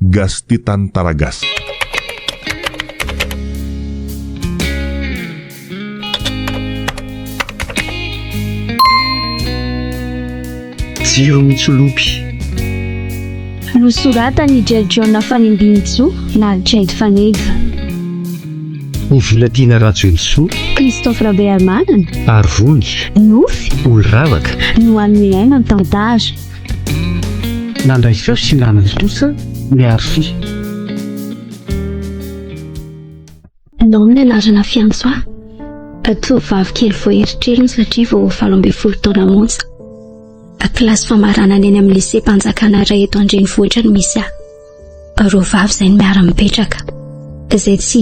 Gasty Tantara Gasy. Jiro Mitsilopy. Nosoratany Jerijiona Fanindinitso na Jade Faneva. Ny volatiana Ratsoelso. Christophe Rabeamanana. Arvony. Nofy. Oloravaka. No amin'ny aina ny tantara. Nandray feo sy nanana tosa miaro fi. Anao amin'ny anarana fiantsoa. Tovovavy kely vao eritreriny satria vao 17 taona monja. Kilasy famarana eny amin'ny lycée mpanjakana iray eto andrenivohitra no misy aho. Rô vavy izay no miara-mipetraka. Izay tsy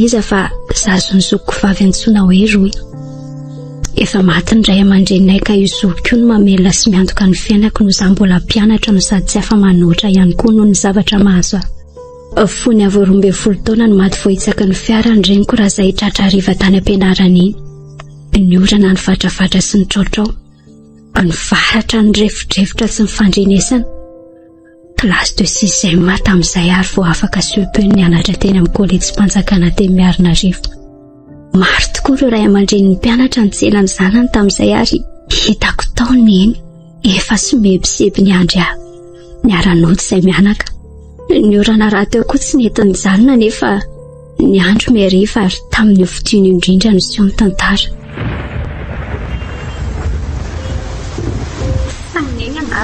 iza fa zazo ny zokiko vavy antsoina hoe Roy. Efa maty ny ray aman-dreniny ka io zokiko no mamelona sy miantoka ny fiainako no izaho mbola mpianatra no sady tsy afa-manoatra ihany koa noho ny zavatra mahazo aho. Fony avy 12 taona no maty vao hitsaky ny fiara ny reniko raha izay tratra hariva tany am-pianarana iny. Ny orana ny vatrafatra sy ny traotrao. Ny varatra ny refotrefitra sy ny fandrenesana. Kilasy de 6e tamin'izay ary vao afaka CEP nianatra teny amin'ny kolejy mpanjakana teny Miarahaba. Maro tokoa ireo ray aman-dreniny mpianatra ny tselany zanany tamin'izay ary hitako taony eny efa somebiseby ny andry aho. Niara-nody izay mianaka. Ny orana raha teo koa tsy nentin'ny zanona nefa ny andro mihariva ary tamin'ny ofitiany indrindra no sy ny tantara.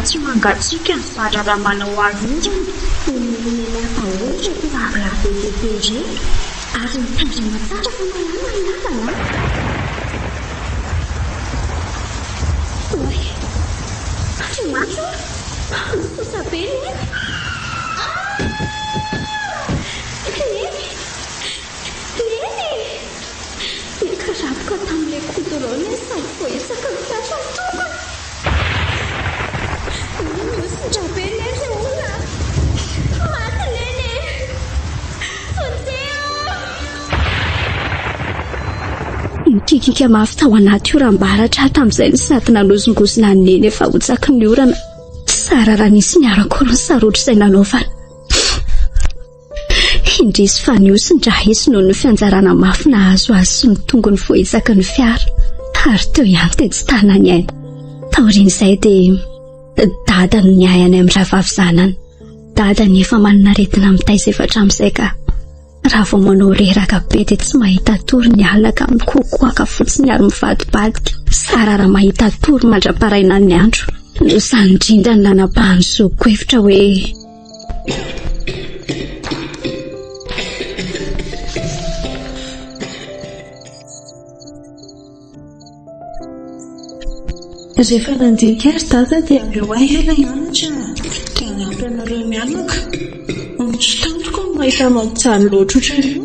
Tsy mangatsika ny fara raha manao azy ary mitandrina tsara fa manana tsy maso sabeny karabaka tamin'ilay kodorona sady voisaka ny fiasa tokony. Nikikika mafy tao anaty oram-baratra tamin'izay ny sady nalozongozona ny neny efa hotsaky ny orana. Sara raha nisy niarako ny sarotra izay nanaovana. Indrisy faniosi ny rahesy noho ny fianjarana mafy nahazo azy sy ny tongony vao hitsaky ny fiara. Ary teo ihany tetsy tana ny ainy. Taorian'izay dia dada no niay any amin'ny rahavavy zanany. Dada ny efa manana aretina mitaiza efatra amin'izay ka raha vao manao reraka be dia tsy mahita tory ny alina ka mikokoaka fotsiny ary mivadibadika. Sara raha mahita tory mandra-paraina ny andro. No izany indrindra ny nanapahany zokiko hevitra hoe rehefa nandinika ary dada dia andreo ahy ela hianatra dia anampy anareo mianaka. Tsy tampoka no mahita mampijaly loatra ohatran'io.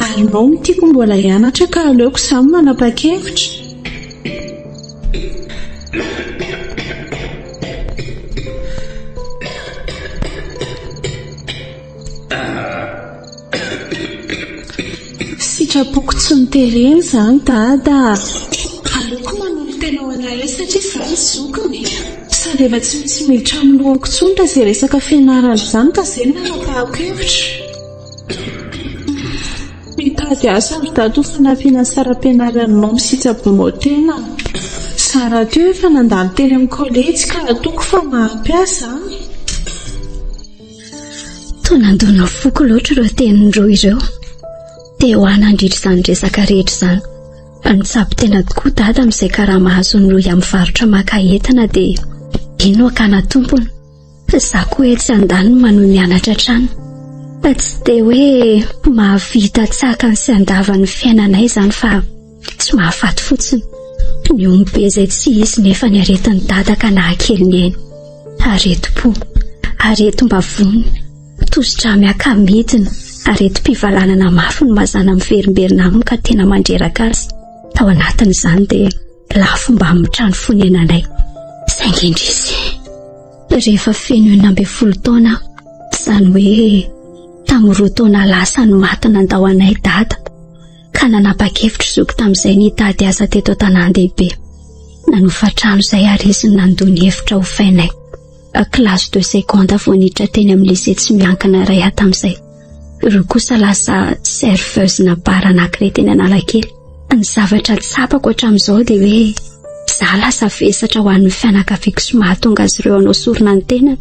Alonao no tiako mbola hianatra ka aleoko izany manapa-kevitra. Sitrapoko tsy nitereny izany dada. Aleoko manolo tena ho anahy satria izany zokiny. Sady efa tsy misy miditra amin'ny lohako intsony raha izay resaka fianarana izany ka izay nanapahako-hevitra. Mitady asa ry dada ho fanampiana saram-pianarananao misitsabo tena. Sara teo efa nandalo teny amin'ny kolejy ka ataoko fa mahampiasa. Toa nandona foko loatra ireo tenin'ireo ireo. Dia ho anandritra izany resaka rehetra izany. Nitsabo tena tokoa dada amin'izay karaha mahazo ny loha mivarotra maka entana dia ino akana tompony. Izaho koa eto tsy andany manohy mianatra trano. Tsy dia hoe mahavita tsaka ny sy andavany fiainanay izany fa tsy mahafaty fotsiny. Ny omby be izay tsy izy nefa ny aretin'ny dada ka nahakely ny ainy. Aretim-po, aretim-bavony, tosidra miaka-midina, aretim-pivalanana mafy no mazana miverimberina aminy ka tena mandreraka azy. Tao anatin'izany dia lafo mba amin'ny trano fonenanay. Saingy-indrisy. Rehefa feno 12 taona, izany hoe tamin'ny 2 taona lasa no maty nandao anay dada. Ka nanapa-kevitra zoko tamin'izay nitady asa teto an-tanàn-dehibe. Nanofa trano izay ary izy nandony hevitra ho fainay. Classe de seconde vonitra teny amin'ny lycée tsy miankina iray tamin'izay. Ireo kosa lasa serveuse na bara anankiray teny Analakely. Ny zavatra tsapako hatramin'izao dia hoe za lasa vesatra ho an'ny fianakaviako sy mahatonga azy ireo anao sorona ny tena.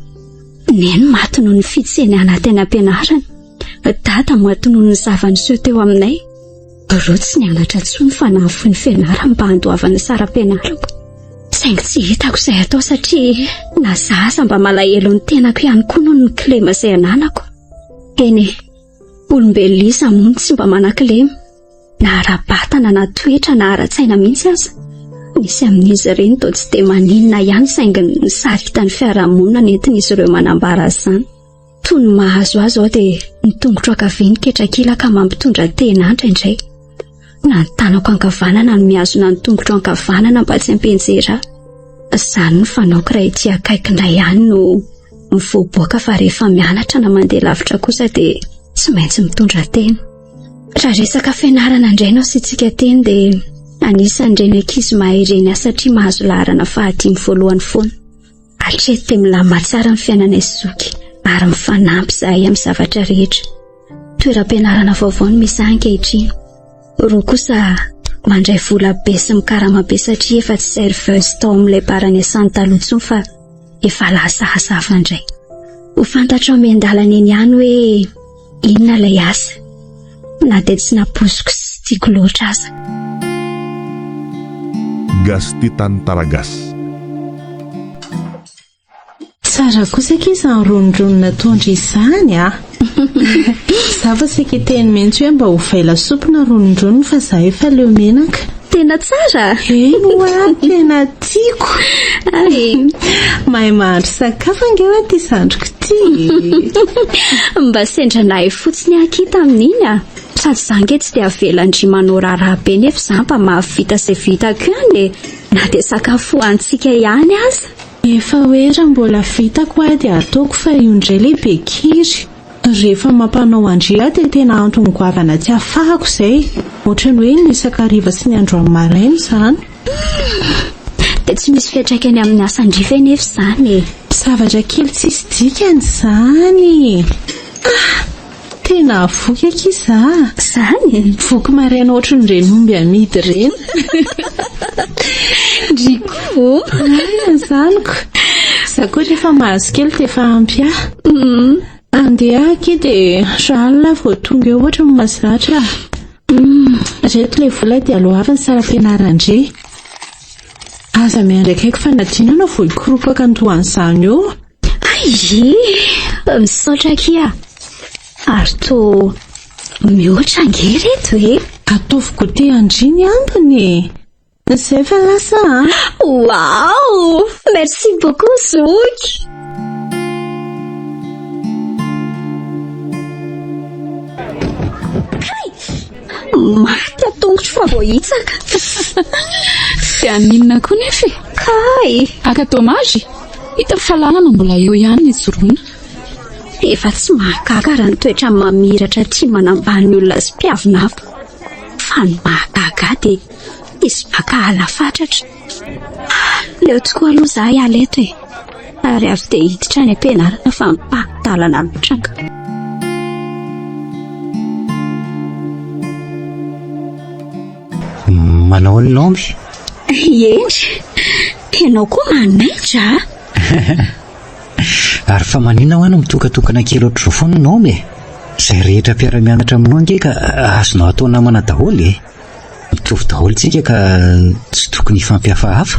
Neny maty noho ny fitsenana teny am-pianarana. Dada maty noho ny zava-niseho teo aminay. Ireo tsy nianatra intsony fa nahavoa ny fianarana mba handoavana sara ampianarako. Saingy tsy hitako izay atao satria na zaza mba malahelo ny tenako ihany koa noho ny kilema izay ananako. Eny olombelisa moa tsy mba manan-kilema. Na ara-batana na toetra na ara-tsaina mihitsy aza. Nisy amin'izy ireny toa tsy dia maninona ihany saingy ny saritan'ny fiarahamonina nentin'izy ireo manambara azy izany. Toy ny mahazo azy aho dia ny tongotro ankavia niketrakilaka mampitondra tenantra indray. Na ny tanako ankavanana no mihazona ny tongotro ankavanana mba tsy hampenjera. Izany ny fanaoko raha ity akaikindray ihany no mivoaboaka fa rehefa mianatra na mandeha lavitra kosa dia tsy maintsy mitondra tena. Raha resaka fianarana indray sy tsika teny dia anisan'ireny ankizy mahay ireny satria mahazo laharana 5 voalohany foana. Hatreto dia milamina tsara ny fiainanay Zoky ary mifanampy izahay amin'ny zavatra rehetra. Toeram-pianarana vaovao no misy ankehitriny. Roa kosa mandray vola be sy mikarama be satria efa tsy serveuse tao amin'ilay barany asany taloha intsony fa efa lasa hasafa indray. Ho fantatra amiandalana eny ihany hoe inona ilay asa. Na dia tsy napoziko sy tiako loatra aza. Gasy Tantara Gasy. Tsara kosa kizy ny ronodronona tondra izany Za fa seketeny mihitsy hoe mba ho vailasopy na ronodronona fa za efa leo menaka. Tena tsara. Tena tiako. Mahay mahandro sakafo ange hoe ty zandriko ty. Mba sendranahy fotsiny akita amin'iny sady zange tsy dia avelandry manora raha be nefa za mba mahavita se vitako ihany na dia sakafo antsika ihany aza. Efa hoe raha mbola vitako dia ataoko fa io indray lehibe kiry. Rehefa mampanao andria dia tena antony goavana tsy afahako izay. Ohatrany hoe ny sakariva sy ny andro amin'ny maraina izany. Dia tsy misy fiantraikany amin'ny asan-driva nefa izany. Zavatra kely tsisy dikany izany. Tena voky akiza. Izany? Voky maraina ohatrany ireny omby amidy ireny. Driko. Zaniko. Za koa rehefa mahazo kely dia efa ampy andeha aky dia shalala vao tonga eo ohatra mahazatra. Reto ilay vola dia alohavany sara fianarandre. Aza miandraikaiko fa nadinana vao hikoropaka ny toan'izany eo. Misaotra kia. Ary to mihoatra ange reto ataoviko te andriny ambiny. Izay fa lasa Wow! Merci beaucoup Zoky. Maty atongotro fa voahitsaka. Dia aninona koa nefa Kay. Aka dommage. Hita falalana mbola eo ihany ny soroina. Efa tsy mahagaga raha ny toetra mamiratra tia manambany ny olona sy mpiavinafo. Fa ny mahagaga dia izy baka halafatratra. Leo tokoa aloha za hialeto ary avy dia hiditra any am-pianarana fa mipakidalana lotranga. Manao ny nomby? Endry, ianao koa manaitra Ary fa maninona ho ano mitokatokana kely ohatr'izao foana ny nomby Izay rehetra mpiara-mianatra aminao ange ka azonao atao namana daholo mitovy daholo tsika ka tsy tokony hifampihafahafa.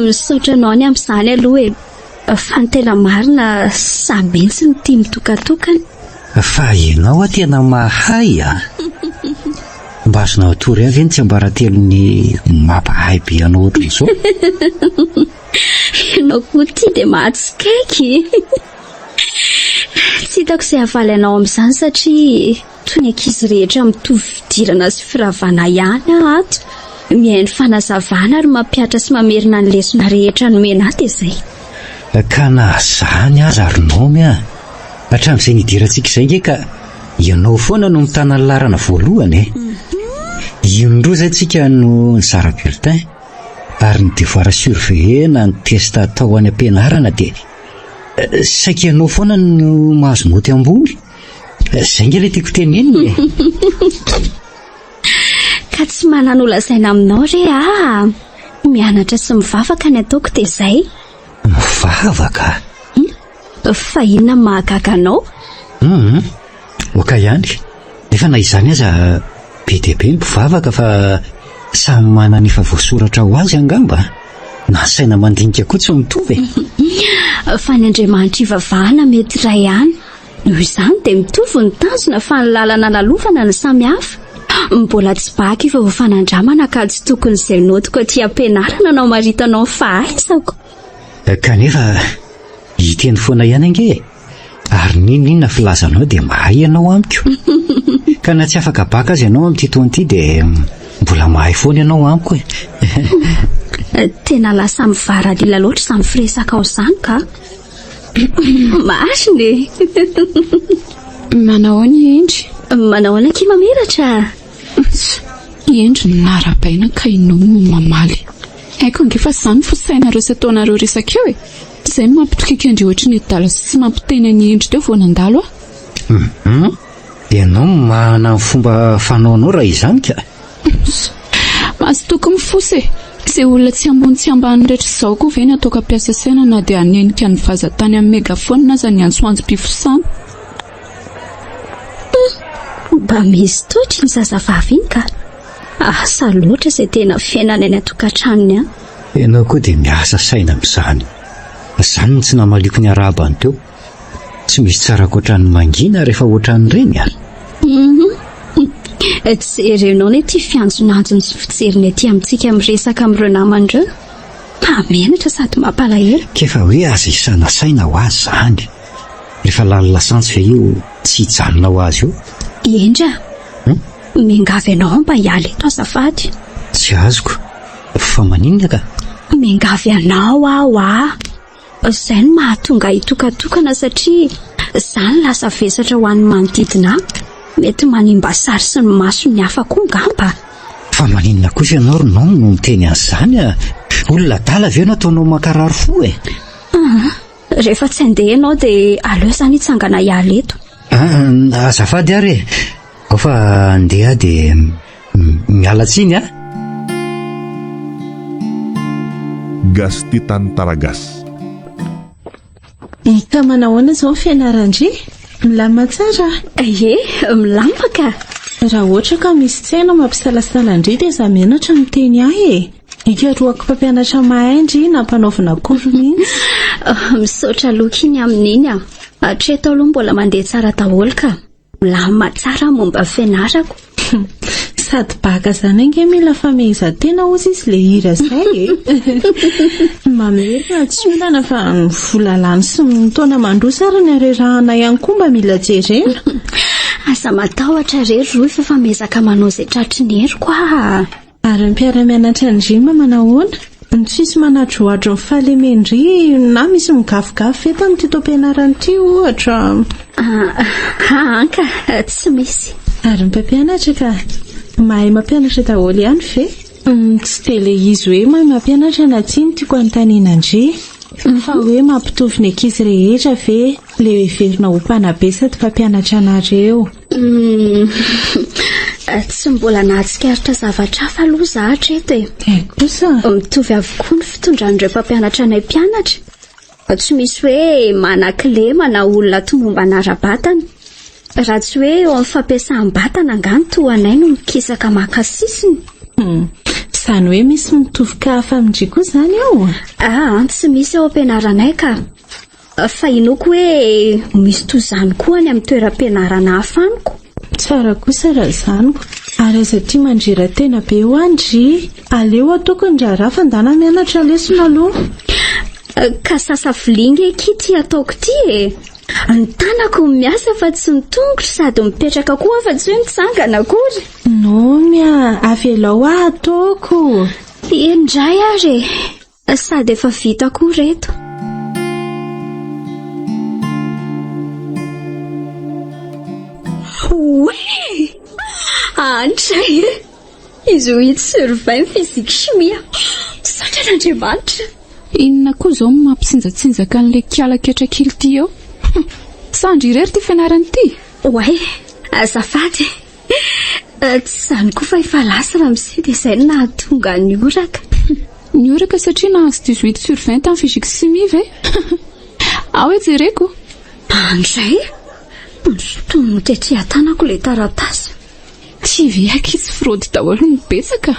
Misaotra anao any amin'izany aloha fa ny tena marina samy mihitsy ny tia mitokatokana. Fa ianao tena mahay Mba azonao atory avy eny tsy ambaratelo ny mampahay be anao ohatr'izao. Ianao koa tia dia mahatsikaiky. Tsy hitako izay havaly anao amin'izany satria toy ny ankizy rehetra mitovy fidirana sy firavana ihany ato. Mihaino fanazavana ary mampiatra sy mamerina ny lesona rehetra nomena ato izay. Ka na zany aza ary nomy hatramin'izay nidirantsika izay nge ka ianao foana no mitana ny larana voalohany. Io ndroa zay tsika no Sara Bertin. ary ny devoir surveiller na ny testa atao any am-pianarana dia saika ianao foana no mahazo moty ambony. Izay nge ilay tiako teneniny. Ka tsy manana olazaina aminao re mianatra sy mivavaka ny ataoko dia izay. Mivavaka? Fa inona mahagaga anao? Oka ihany. Nefa na izany aza be dia be ny mpivavaka fa samy manana ny efa voasoratra ho azy angamba. Na saina mandinika koa tsy mitovy. Fa ny Andriamanitra ivavahana mety iray ihany. Noho izany dia mitovy ny tanjona fa ny lalana nalovana ny samihafa. Mbola tsy baky fa ho fanandramana ka tsy tokony izay notiko aty am-pianarana no maritanao fahaizako. Kanefa hiteny foana ihany ange. Ary ninona filazanao dia mahay ianao amiko. Ka na tsy afaka baka azy ianao amin'ity taona ity dia mbola mahay foana ianao amiko. Tena lasa mivaralila loatra izany firesaka ao izany ka. Mariny. Manao any Endry? Manao any aky mamiratra. Endry no narabaina ka inao no mamaly. Haiko angefa izany fosainareo sy ataonareo resaka eo e. Izay mampitokika Endry ohatra ny dala sy mampiteny ny Endry teo vao nandalo Ianao manana ny fomba fanaonao raha izany ka. Masy tokony fosy e. Izay olona tsy ambony tsy ambany rehetra izao koa ve ny ataoko ampiasa saina na dia hanenika ny vazatany amin'ny megafona na za ny ansoanjo-pifosana. Mba misy totra ny zazavavy iny ka. Asa loatra izay tena fiainana any an-tokantranony any. Ianao koa dia miasa saina amin'izany. Izany no tsy namaliko ny Miarahaba teo. Tsy misy tsara ankoatran'ny mangina rehefa ohatran'ireny Tsy herenao ny ity fianjonanjony sy fijeriny aty amintsika miresaka amin'ireo naman'ireo. Mpamenatra sady mampalahelo. Kefa hoe aza isana saina ho azy izany. Rehefa lalasantsy ve io tsy hijanona ho azy io. Endra mingavy ianao mba hiala eto azafady. Tsy azoko. Fa maninona ka? Mingavy ianao aho izay no mahatonga hitokatokana satria izany lasa vesatra ho an'ny manodidina. Mety manimba sary sy ny maso ny hafa koa ngamba. Fa maninona kosa ianao ronono no miteny an'izany olona dala ve no ataonao mankarary fo e. Rehefa tsy handeha ianao dia aleo izany hitsangana hiala eto. Azafady ary ao fa andeha dia miala tsiny Gasy Tantara Gasy. Ka manahoana izao fianarandry? Milama tsara? Milama ka. Raha ohatra ka misy tsaina mampisalasalandry dia za mianatra ny teny ahy ikaroako mpampianatra mahaindry na mpanaovina kory mihitsy. Misaotra loka iny amin'iny hatreto aloha mbola mandeha tsara daholo ka. Milama tsara momba fianarako. Sady baka izany ange mila famehezantena ozy izy le hira izay mamerina tsy milana fa ny volalany sy ny taona mandrosa ary ny arerahana ihany koa mba mila jerena. Asa matahotra rery roy fa famezaka manao izay tratry ny heriko Ary ny mpiara-mianatra ny rima manahoana? Ny tsisy manadroadro ny fahalemendry na misy migavigavy eto amin'ity taom-pianarana ity ohatra. Anka tsy misy. Ary ny mpampianatra ka mahay mampianatra daholo ihany ve? Tsy dia ilay izy hoe mahay mampianatra na tsy no tiako anontaniana-ndry. Fa hoe mampitovy ny ankizy rehetra ve le heverina ho mpanabe sady mpampianatra anareo. Tsy mbola nahatsikaritra zavatra hafa aloha za hatreto kosa mitovy avokoa ny fitondran'ireo mpampianatra anay mpianatra. Tsy misy hoe manan-kilema na olona tomomba anara-batana. Raha tsy hoe eo amin'ny fampiasam-batana angany toa anay no mikisaka makasisiny. Izany hoe misy mitovy ka famindry koa izany ao? Tsy misy ao am-pianaranay ka. Fa inoko hoe misy toy izany koa any amin'ny toeram-pianarana hafaniko. Tsara kosa raha izaniko. Ary aza tia mandrera tena be ho andry. Aleo ataoko ny raharaha fandana mianatra lesona aloha. Ka sasa vilingy ety ataoko ity Ny tanako miasa fa tsy mitongotro sady mipetraka koa fa tsy hoe mitsangana akory. Nomia, avelao ataoko. Indray ary sady efa vita koa reto. Oe! Andray izy ho hity surveille physique chimie. Andriamanitra. Inona koa zao mampisinjatsinjaka an'le kialaketra-kely ty eo? Sandry irery ty fianarany ty. Oay, azafady. Tsy zany koa fa efa lasa ramose dia izay nahatonga nioraka. Nioraka satria nahazo 18/20 amin'ny fizika sy chimie ve? Ao hoe jereko. Andray, tono tetria tanako le taratasy. Tsy ve ankizy fraudy daholo no betsaka.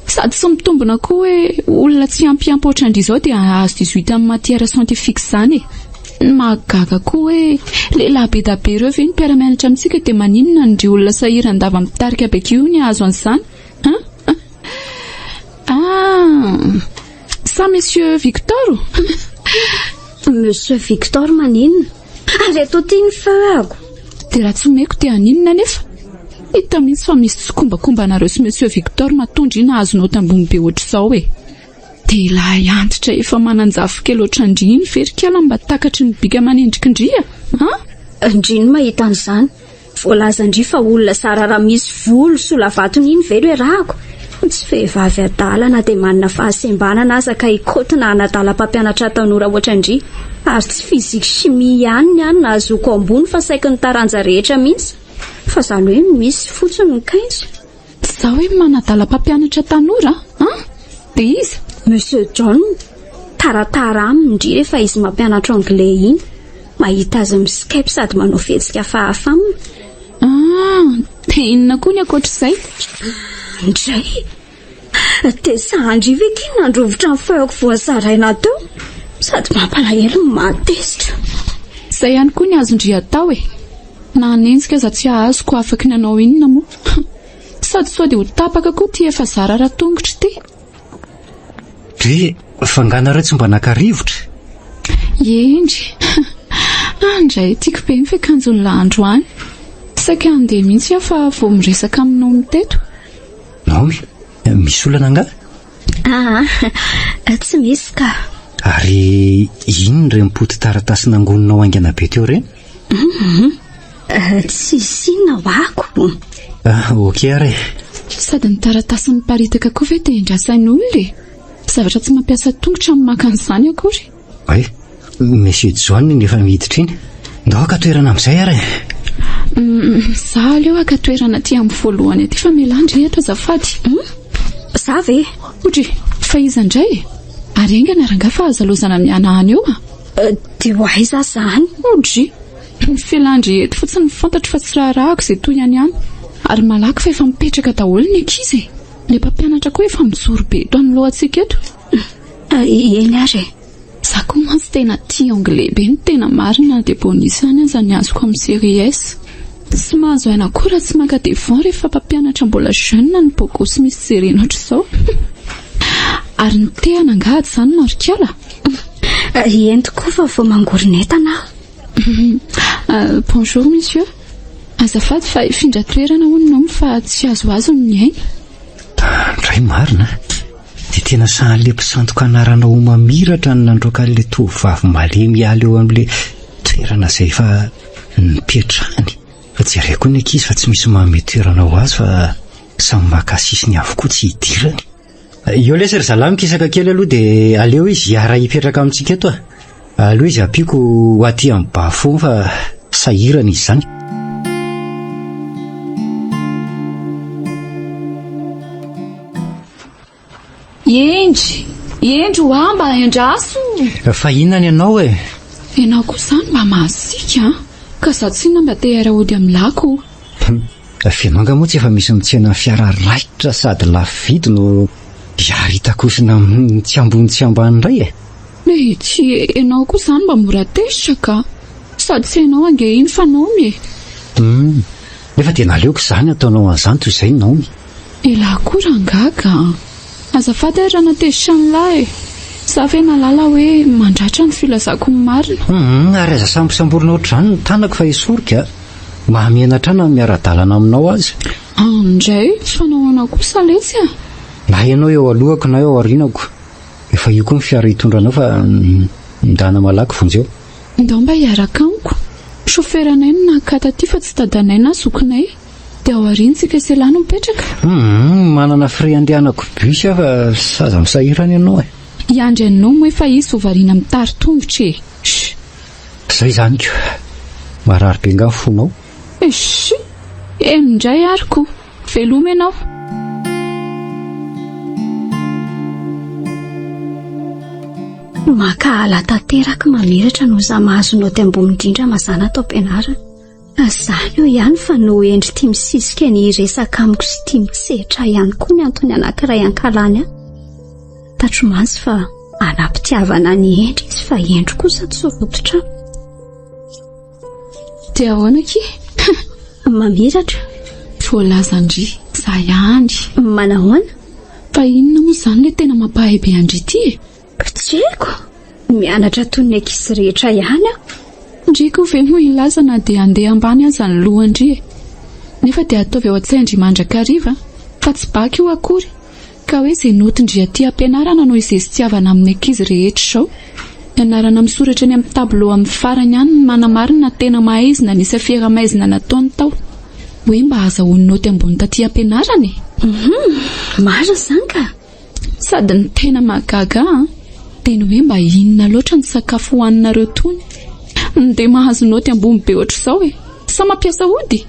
Sady sy mitombona koa hoe olona tsy ampiampy ohatrandry izao dia ahazo 18 amin'ny matière scientifique zany. Magaga koa hoe lehilahy be da be ireo ve ny mpiara-mianatra amintsika dia maninona ndry olona sahiran-dava mitarika bekio ny azo an'izany. Sa Monsieur Victor? Monsieur Victor maninona? Ary ato tiany farako. Dia raha tsy meko dia aninona nefa? Hita mihitsy fa misy tsokombakombanareo sy Monsieur Victor matondra ina azonao tambony be ohatr'izao e. Dia lahy antitra efa mananjafo kely ohatrandriny verikala mba takatry ny bika manendrikindria. Ndriny mahita an'izany. Voalazandry fa olona sarara misy volo sola vatony iny velo erahako. Tsy vehivavy adalana dia manana fahasembanana aza ka ikotina anadala mpampianatra tanora ohatrandry. Ary tsy fizika chimie ihany na azoko ambony fa saiky ny taranja rehetra mihitsy. Fa zany hoe misy fotsiny ny kainso. Za hoe manadala mpampianatra tanora? Dia izy? Monsieur John, taratara aminy ndry rehefa izy mampianatra anglais iny. Mahita azy amin'ny Skype sady manao fihetsika fahafa aminy. Dia inona koa ny ankoatr'izay? Ndray, dia sandry ve kiny nandrovitra ny fehako voazaraina teo? Sady mampalahelo ny matesitra. Izay ihany koa ny azondry atao e. Na hanenjika aza tsy ahazoko afaka ny anao inona moa. Sady sao dia ho tapaka koa ty efa zara raha-tongotra ty. Dre, fanganareo tsy mba nakarivotra? Endry. Andray, tiako be mifekanjony lahandroany. Saika andeha mihitsy aho fa vao miresaka aminao miteto. Naomi, misy olana nga? Tsy misy ka. Ary ino re mipoti taratasy nangoninao aingana be teo reny? Tsy sinna hoako. Okey are. Sady ny taratasy miparitaka koa ve dia indrasan'olona e. Zavatra tsy mampiasa tongotra amin'ny maka an'izany akory. Ay, Monsieur John nefa miditra iny. Ndao ka toerana amin'izay are. Za aleo aka toerana ty amin'ny voalohany aty fa melandry eto azafady. Za ve? Otry, fa iza indray? Ary engana ranga fa azalozana miana anio dia ho aiza zany? Otry, filandry eto fotsiny fantatra fa tsy raharahako izay toy ihany. Ary malaky fa efa mipetraka daholo ny ankizy. Le mpampianatra koa efa mijoro be eto anoloantsika eto. Eny ary. Za koa mantsy tena tia anglais be ny tena marina dia bonus any aza ny azoko amin'ny série S. Tsy mahazo aina koa raha tsy maka devant rehefa mpampianatra mbola jeune ny boko sy misy jerena ohatr'izao. Ary ny tehana angahady izany marikala. Ento koa fa vao mangorinetana. Bonjour monsieur. Azafady fa ifindra toerana hono fa tsy azoazo ny aina. Ndray marina. Dia tena sahan'le mpisandoka anarana ho mamiratra ny nandroaka an'le tovovavy malemy hiala eo amin'le toerana izay fa nipetrahany. Fa jereko ny ankizy fa tsy misy manome toerana ho azy fa samy makasisiny avokoa tsy hidirany. Io lesy ry zalahy mikisaka kely aloha dia aleo izy hiara hipetraka amintsika eto aleo izy ampiako ho aty amin'ny bafo fa sahirana izy zany. Endry ho mba endraso. Fa inona ny anao e? Ianao koa izany mba mahasika ka za tsy inona mba te-hiara ody amin'ny lako. Fianao moa tsy efa misy mitsena fiara raitra sady lafo vidy no hiara hitakosina tsy ambony tsy ambany indray e? Tsy ianao koa izany mba mora tesitra ka. Sady tsy ianao ange iny fa Naomi e. Nefa tena aleoko izany ataonao an'izany toy izay Naomi. Elahy koa rangaga. Azafady raha natezitra an'lahy e. Za ve nalala hoe mandratra ny filazako ny marina. Ary aza sambosamborina ohatr'izany ny tanako fa hisorika. Mahamianatra na miara-dalana aminao azy. Andray, fanaonao kosa lesy a. Na ianao eo alohako na eo aorianako. Efa io koa ny fiara hitondranao fa mindana malaky vonjeo. Ndao mba hiaraka amiko. Shoferanay no nakata aty fa tsy dadanay na zokinay. dia ao arintsika selano mipetraka. Manana fire andehanako bus fa saza misahirana ianao Iandry anao moa efa izy variana mitary tongotra e. Zay zany ko. Marary be nga fonao. Indray ariko. Veloma ianao. Makahala tanteraka mamiratra no za mahazonao ty ambony indrindra mazana tao am-pianarana. Azany eo ihany fa no endry tia misisika ny resaka amiko sy tia mitsehatra ihany koa ny antony anankiray ankalany tatromansy fa anampitiavana ny endry izy fa endry kosa tsy fototra. Dia ahoana ki? Mamiratra. Voalazandry za ihany. Manahoana? Fa inona moa zany le tena mampahay be andry ity e? Tseko. Mianatra toy ny ankizy rehetra ihany Ndriko ve moa ilaza na dia andeha ambany aza ny lohandry e. Nefa dia ataovy ao an-tsaindry mandrakariva fa tsy baky io akory. Ka hoe izay notindry aty ampianarana no izay sy tiavana amin'ny ankizy rehetra izao. Ianarana misoratra ny amin'ny tableau amin'ny farany ihany ny manamarina tena mahaizina ny safiera-maizina nataony tao. Hoe mba azahoany noty ambony taty ampianarana e. Marina zany ka. Sady ny tena mahagaga tena hoe mba inona loatra ny sakafo hohaninareo tony. Dia mahazo noty ambony be ohatr' izao e. Sa mampiasa ody?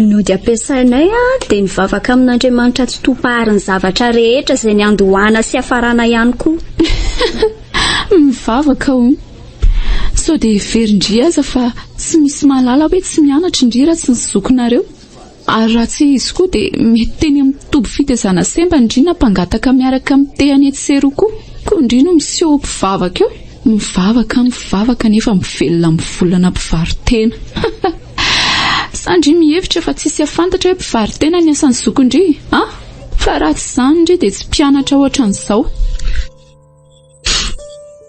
Nody ampiasainay dia mivavaka amin'Andriamanitra tsy topahariny zavatra rehetra izay ny andohana sy afarana ihany koa. Mivavaka ho. So dia verindry aza fa tsy misy malala hoe tsy mianatra indrira tsy ny zokonareo. Ary raha tsy izy koa dia mety teny amin'ny toby fitezana semba indrina mpangataka miaraka amin'ny tehany etsero koa. Koa indrina miseho mpivavaka eo. Mivavaka nefa mivelona mivolana mpivarotena. Sandry mihevitra fa tsisy afantatra hoe mpivarotena ny asan'ny zokondry fa raha tsy izany indry dia tsy mpianatra ohatran'izao.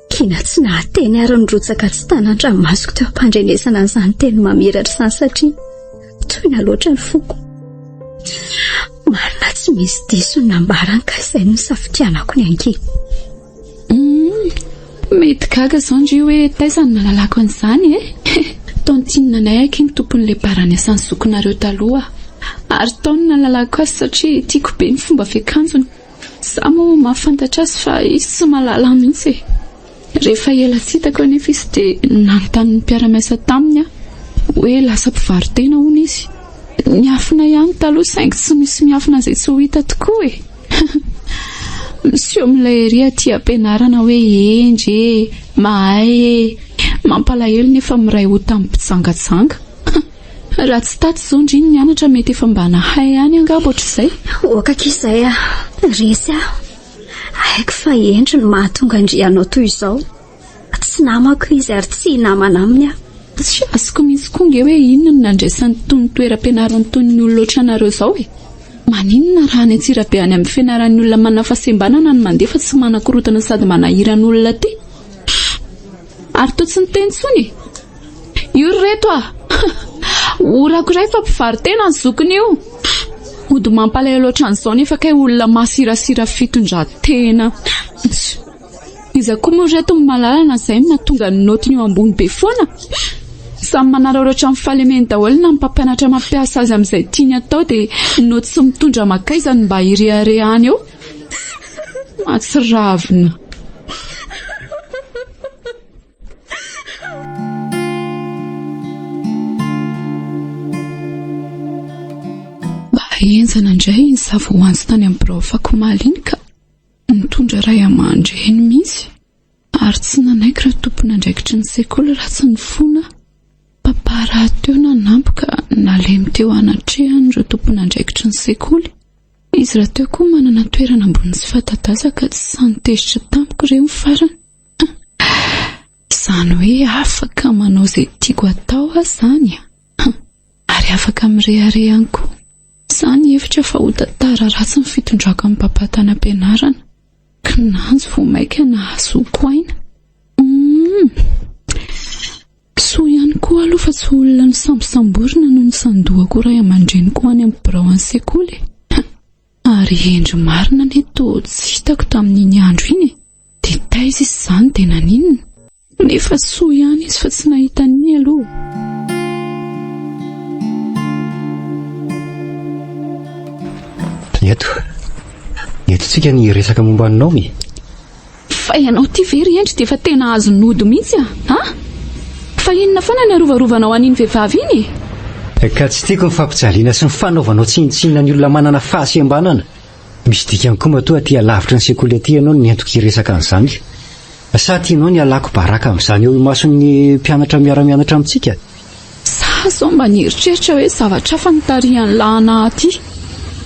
Kina tsy nahateny ary nirotsaka tsy tanandramasoko teo ampandrenesana an'izany teny mamiratra izany satria toyna loatra ny foko. Marina tsy misy diso ny nambarany ka izay no safidianako ny ankizy. Mety gaga izao ndry hoe taizany nalalako an'izany e. Taontinina anay aky ny tompon'ilay barany asan'ny zokonareo taloha. Ary taony nalalako azy satria tiako be ny fomba fiakanjony. Za moa mahafantatra azy fa izy tsy malala mihitsy e. Rehefa ela sitako anefa izy dia nanontany ny mpiara-miasa taminy hoe lasa mpivarotena hono izy. Niafina ihany taloha saingy tsy misy miafina izay tsy ho hita tokoa e. Miseho amin'ilay ery aty ampianarana hoe endry mahay mampalahelo nefa miray ho tamin'ny mpitsangatsanga. Raha tsy taty izao ndry ny mianatra mety efa mba nahay ihany angamba ohatr'izay. Okaka izay resy haiko fa endry no mahatonga andrianao toy izao. Tsy namako izy ary tsy namana aminy Tsy azoko mihitsy koa nge hoe inona no nandraisan'ny tony toeram-pianarana toy ny olona ohatranareo izao e. Maninona raha ny Antsirabe any amin'ny fianaran'ny olona manana fahasembanana no mandefa tsy manan-korotana sady manahirana olona ty. Ary toa tsy niteny tsony. Io reto orako iray fa mpivarotena ny zokony io. Ody mampalahelo ohatran'izao nefa kay olona masirasira fitondran-tena. Iza koa moa reto malalana izay nahatonga ny notiny eo ambony be foana. Samy manararaotra amin'ny fahalemeny daholo na mpampianatra mampiasa azy amin'izay tiany atao dia noty sy mitondra makaizany mba hireharehany eo. Matsiravina. Mba enzana indray ny zava-hoanjo tany amin'ny braofako maliny ka nitondra ray aman-dreny mihitsy. Ary tsy nanaiky raha tompona andraikitry ny sekoly raha tsy ny fona. Paparaha teo nanampy ka nalemy teo anatrehany ireo tompona andraikitry ny sekoly. Izy raha teo koa manana toerana ambony tsy fatadaza ka tsy sanitezitra tampoka ireo farany. Izany hoe afaka manao izay tiako atao zany ary afaka mirehare koa. Izany hevitra fa ho tantara ratsy ny fitondrako amin'ny mpampatana ampianarana. Kinanjo vao maika nahazoko aina. Soa ihany koa aloha fa tsy olona ny sambosamborina no ny sandohako ray aman-dreny koa any amin'ny birao any sekoly. Ary endry marina neto tsy hitako tamin'iny andro iny. Dia taiza izy izany dia naninona. Nefa soa ihany izy fa tsy nahita an'iny aloha. eto tsika ny resaka momba anao mi. Fa ianao ty very endry dia efa tena azo nody mihitsy fa inona foana ny arovarovanao an'iny vehivavy iny? Ka tsy tiako ny fampijaliana sy ny fanaovanao tsinitsinina ny olona manana fahasembanana. Misy dikany koa matoa aty alavitra ny sekoly aty ianao ny entoky resaka an'izany. Sa tianao ny alako baraka amin'izany eo imason'ny mpianatra miara-mianatra amintsika? Sao mba nieritreritra hoe zavatra fa nitarihan'ny lahana aty.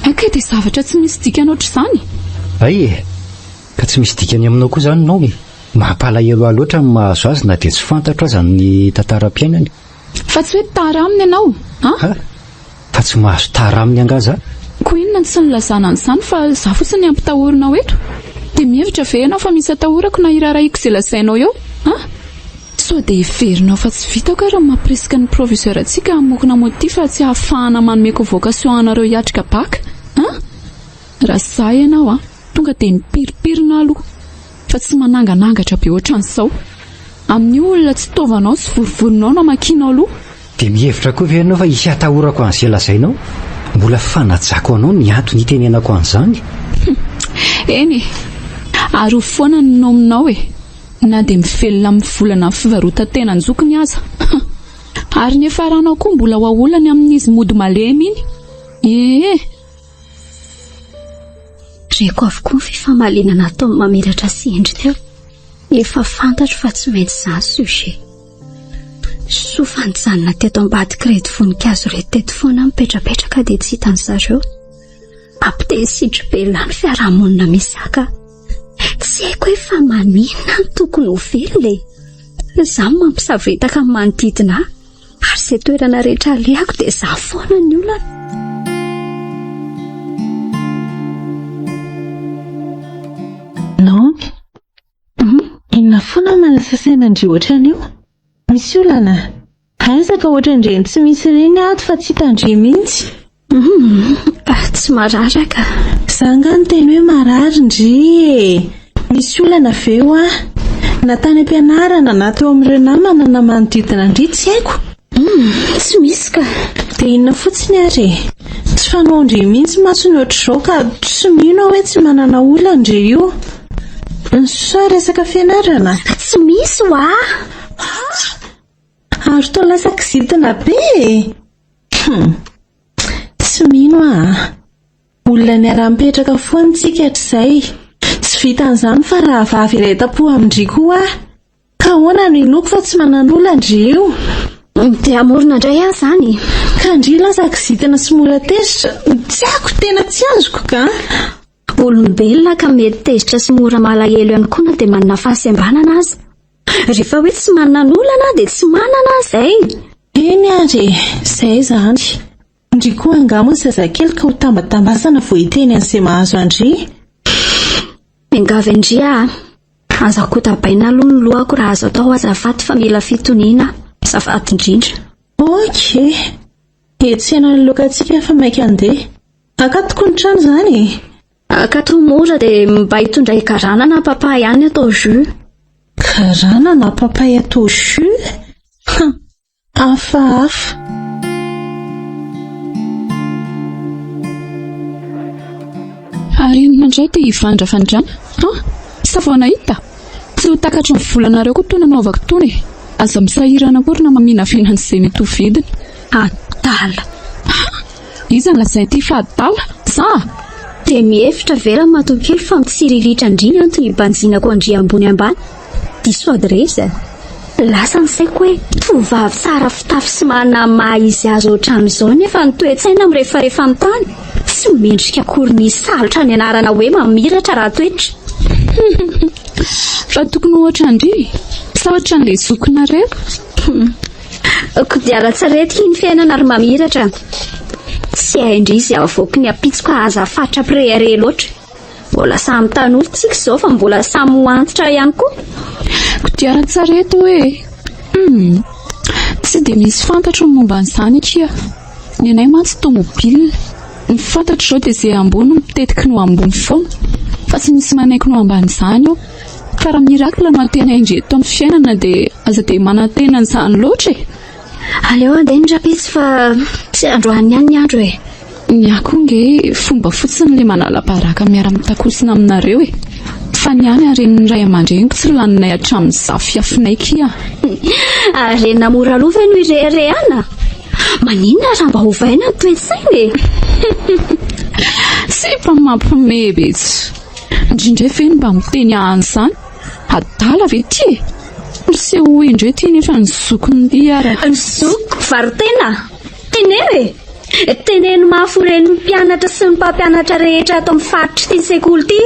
Dia zavatra tsy misy dikany ohatr'izany. Ka tsy misy dikany aminao koa izany nao. Mampalahelo loatra ny mahazo azy na dia tsy fantatra aza ny tantaram-piainany. Fa tsy hoe tara aminy ianao fa tsy mahazo tara aminy angaza. Koa inona tsy nilazana an'izany fa za fotsiny ampitahorina eto. Dia mihevitra ve ianao fa misy atahorako na iraraiko izay lazainao eo? Sao dia heverinao fa tsy vitako raha mampiresaka ny proviseur antsika hamokona moty fa tsy ahafahana manomeko vocation anareo hiatrika baka. Raha za ianao tonga dia nipiripirina aloha fa tsy mananganangatra be ohatran'izao. Amin'ny olona tsy tovanao sy vorovoronao na makinao aloha. Dia mihevitra koa ve ianao fa hisy atahorako an'izay lazainao? Mbola fanajako anao ny antony hitenenako an'izany. Eny ary foana ny nominao na dia mivelona amin'ny volana amin'ny fivarotan-tena ny zokony aza. Ary ny efaranao koa mbola hoaolany amin'izy mody malemy iny. Reko avokoa fifamalinana natao mamiratra sy endry teo. Efa fantatro fa tsy maintsy izany sujet. So fanjanona teto ambadika reto voninkazo reto teto foana mipetrapetraka dia tsy hitan'ny zareo. Ampitesidro be lany fiarahamonina misaka. Tsy haiko hoe fa maninona ny tokony ho velona Zaho mampisavetaka amin'ny manodidina ary izay toerana rehetra alehako dia za foana ny olana. Naomi, inona foana manasasainandry ohatran'io? Misy olana? Aizaka ohatran'ireny tsy misy ireny ato fa tsy hitandry mihitsy. Tsy mararaka. Zanga ny teny hoe marary ndry. Misy olana veo na tany am-pianarana na teo amin'ireo namana na manodidina ndry tsy haiko. Tsy misy ka. Dia inona fotsiny ary? Tsy fanao ndry mihitsy masony ohatr'izao ka tsy mino hoe tsy manana olana ndry io. Sa resaka fianarana? Tsy misy Ary toa lasa kizitina be. Tsy mino olona ny ara-mipetraka foana tsika hatr'izay. Tsy vitan'izany fa raha vavy iray tapo amindry koa ka hoana no inoko fa tsy manan'olana ndry io. Dia amorona indray aho izany. Ka ndry lasa kizitina sy mora tezitra. Tsy haiko tena tsy azoko ka. Olombelona ka mety tezitra sy mora malahelo ihany koa na dia manana fahasembanana azy. Rehefa hoe tsy manana olana dia tsy manana izay. Eny ary, izay izany. Ndry koa angamo ny zazakely ka ho tambatambasana vao hiteny an'izay mahazo andry. Mingavy andry azako tabaina aloha ny lohako raha azo atao azafady fa mila fitoniana. Azafady indrindra. Okey. Etsena ny lokantsika fa maika andeha. Akatoko ny trano izany. Akato mora dia mba hitondra karana na papay ihany atao jus. Karana na papay atao jus? Hafahafa. Ary inona indray dia hivandrafandrana? Sa vao nahita? Tsy ho takatry ny volanareo koa toy nanaovako tony. Aza misahirana akory na mamina finan'izay mety ho vidiny. Adala. Iza ny lazay ty fa adala? Za? Dia mihevitra vera matokely fa mitsiriritra indriny antony hibanjinako andry ambony ambany. Diso adresa. Lasa ny saiko hoe tovavy tsara fitafy sy manana maha izy azy ohatran'izao nefa ny toe-tsaina mirehefarehefa amin'ny tany. Tsy mendrika akory ny salotra ny anarana hoe mamiratra raha toetra. Fa tokony ohatra ndry sa ohatra n'ilay zokinareo? Kodiaran-tsarety ny fiainana ary mamiratra. Tsy hay indry izy avoaka ny apitsiko azafatra prehare loatra. Mbola samy tanolo tsika izao fa mbola samy hoantitra ihany koa. Kodiaran-tsarety hoe tsy dia misy fantatro momba an'izany kia. Ny anay mantsy tomobile. Ny fantatro izao dia izay ambony mitetika no ambony foana. Fa tsy misy manaiky no amban'izany io. Fa raha mirakla no atena indry eto amin'ny fiainana dia aza dia manantena an'izany loatra. Aleo andeha ny rapitsy fa tsy androany ihany ny andro Ny akonge fomba fotsiny le manala-baraka miara-mitakosina aminareo fa ny any aren'ny ray aman-dreniko tsy laninay hatramin'izao fiafinay kia. Ary namora lova no irereana. Maninona raha mba hovaina ny toe-tsaina Sy mba mampimebetsy. Indrindra fe mba miteny an'izany. Adala ve ty miseho indray ty nefa ny zokony diara. Ny zoko varitena. Teneno teneno mahaforeny mpianatra sy ny mpampianatra rehetra ato amin'ny faritra ty sekoly ty.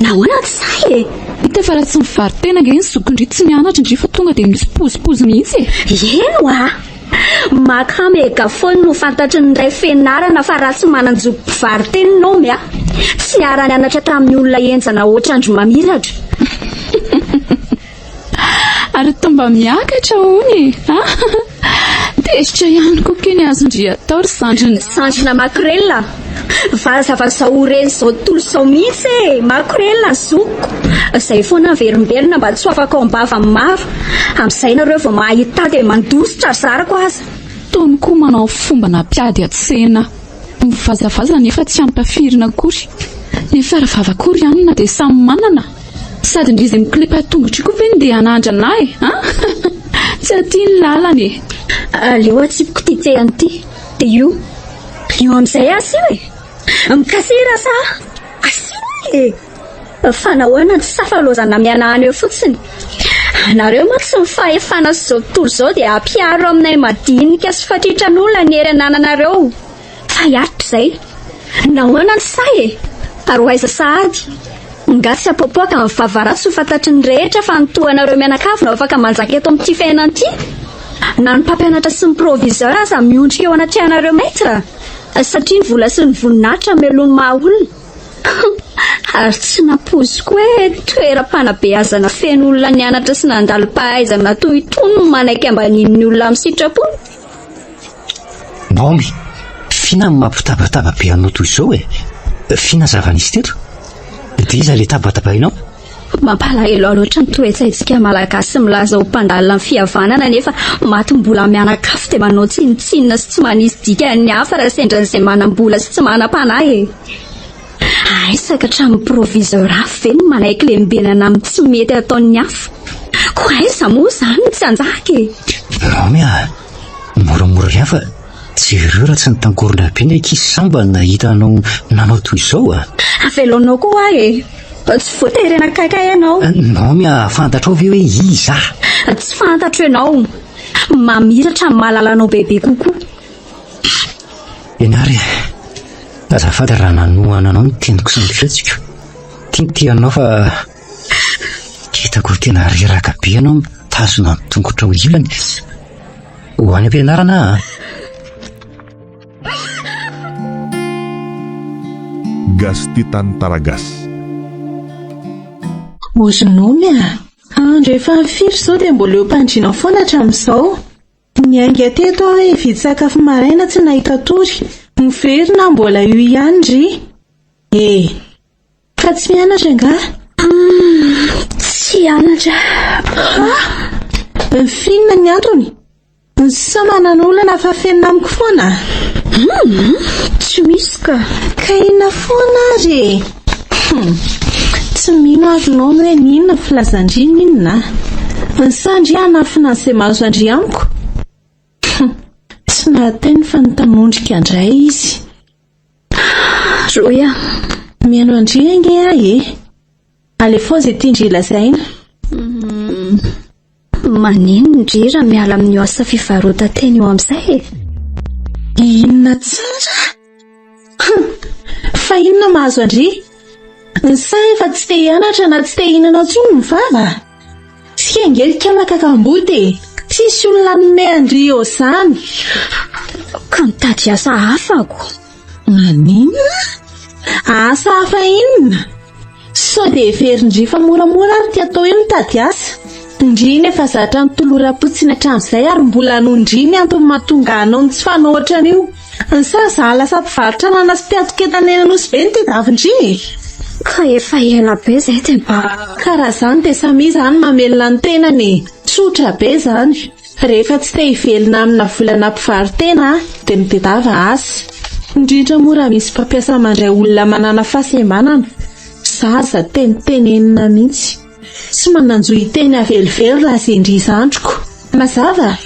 Nahoana tsy sahy Ita fa raha tsy mivaritena nge ny zokondry tsy mianatra indry fa tonga dia misy pozipozy mihitsy. Eno makamega foana no fantatry ny ray fianarana fa raha tsy manan-joko mpivaritena ianao tsy ara-nianatra tamin'ny olona enjana ohatrandro mamiratra. Ary tomba miakatra hony tesitra ihany koa keny azondry atao ry sandrina makrela. Vazavaza oreny zao tolo zao mihitsy makrela zoko. Izay foana verimberina mba tsy ho afaka ao ambava maro. Amin'izay nareo vao mahita dia mandositra zarako aza. Tony koa manao fomba nampiady atsena. Mivazavaza nefa tsy ampafirina akory. Nefa ravavakory ihany na dia samy manana. Sady ndrizy miklipa tongotry koa ve dia anandra anahy tsy aty ny lalany. Aleo atsipiko ty tsehany ty. Dia io amin'izay asio mikasira sa asio fa nahoana tsy safalozana mianahana eo fotsiny. Nareo moa tsy mifahefana zao tontolo zao dia ampiaro aminay madinika sy fatritran'olona ny ery anananareo. Fa hiaritra izay nahoana ny say ary ho aiza sahady nga tsy apopoaka amin'ny vavaratsy ho fantatry ny rehetra fa nitohanareo mianakavina afaka manjaka eto amin'ity fiainana ity. Na ny mpampianatra sy ny proviseur aza miondrika eo anatrehanareo maître satria ny vola sy ny voninahitra melony mahaolona. Ary tsy napoziko hoe toeram-panabeazana feno olona nianatra sy nandalo-pahaizana toy itony no manaiky ambanin'ny olona amin'ny sitrapony. Naomi, fina mampitabataba be anao toy izao fina zava-nisy teto dia iza le tabatabainao? Mampalahelo loatra ny toe-tsaintsika malagasy milaza ho mpandalina amin'ny fihavanana nefa maty-mbola mianakafo dia manao tsinitsinina sy tsy manisy dika ny hafa raha sendran'izay manam-bola sy tsy manam-panahy. Aisaka hatramin'ny proviseur hafa ve no manaiky le mbenana amin'ny tsy mety ataon'ny hafa. Koa aiza moa izany tsy anjaky. Naomi moramora ihany fa jereo raha tsy nitangorona be ny ankizy samba nahita anao nanao toy izao Avelonao koa tsy voatery anakaiky ianao. Naomi fantatrao ve hoe iza? Tsy fantatro ianao. Mamiratra mahalala anao bebe kokoa. Ianary azafady raha nanoana anao ny teniko sy ny fiatsika. Tianao fa hitako tena reraka be anao mitazona ny tongotra ho ilany. Ho any am-pianarana Gasty Tantara Gasy. Ozonomy andro efa firy zao dia mbola eo mpandriana foana hatramin'izao. Niainga teto aho hoe hividy sakafo maraina tsy nahita tory. Miverina mbola io ihany ry. Fa tsy mianatra nga? Tsy hianatra. Finna ny antony? Sa manan'olana fa fenina amiko foana? Tsy misy ka. Ka inona foana ry? Tsy mino azonao hoe ninona filazandriny inona? Nsandry anafina an'izay mahazo andry amiko. Tsy nahateny fa nitanondrika andray izy. Roya miano andry ange alefao izay tiandry lazaina. Manino ndry raha miala amin'ny asa fivarota-teny eo amin'izay inona tsara? Fa inona mahazo andry? Nysay efa tsy te hianatra na tsy te hihinana intsony ny vava. Tsy angelika makakamboty tsisy olona nome andry eo izany. Ka mitady asa hafako. Maninona? Asa hafa inona? Sao dia verindry fa moramora ary ty atao io mitady asa. Ndriny efa zatra nitoloram-potsiny hatramin'izay ary mbola nondriny antony mahatonga anao ny tsy fanao ohatran'io. Nsaza lasa mpivarotra nana sy mpiato-kentanena nosy be ny tedavindry. Ka efa ela be izay dia mba karaha izany dia samy izany mamelona ny tenany. Tsotra be izany. rehefa tsy te hivelona amina volana mpivaritena dia midedava azy. Indrindra mora misy mpampiasa mandray olona manana fahasembanana, zaza tenitenenina mihitsy, tsy mananjo hiteny avelively raha zendry izandriko. Mazava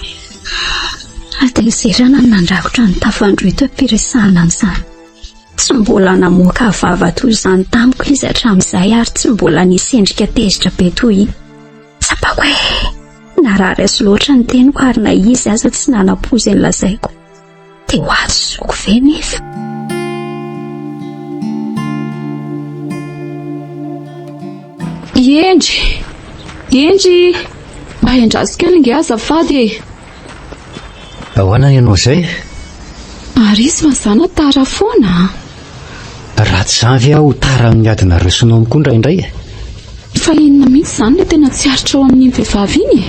atelizerana nandrakotra ny tafandroeto ampiresahana an'izany. Tsy mbola namoaka vava toy izany tamiko izy hatramin'izay ary tsy mbola nisendrika tezitra be toy iny. Sapako hoe narary azy loatra ny teniko ary na izy aza tsy nanapozy ny lazaiko dia ho azy zoko ve nefa. Endry mba endraso kely nge azafady e. Ahoana ianao izay? Ary izy mazana tara foana. Ratsy zavy aho tara amin'ny adina resinao amiko indraindray. Fa inona mihitsy izany le tena tsy aritra ao amin'iny vehivavy iny e?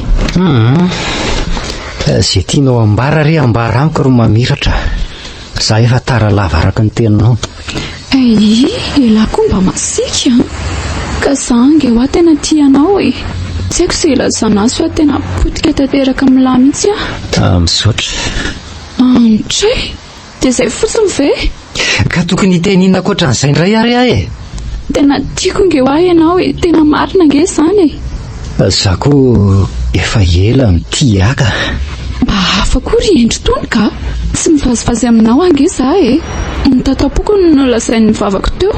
Izay tianao ambara re ambara amiko ro mamiratra. Za efa tara lava araka ny teninao. Ela koa mba masika ka za nge hoa tena tianao e. Tsy haiko se ilazana azy fa tena potika tanteraka milay mihitsy misaotra. Antray dia izay fotsiny ve? Ka tokony hitenina ankoatran'izay indray ary aho e. Tena tiako nge hoa ianao e, tena marina nge izany e. Za koa efa ela mity aka. Mba hafa koa ry endry tony ka tsy mivazivazy aminao ange za e. Ny tatapoko no lazain'ny vavako teo.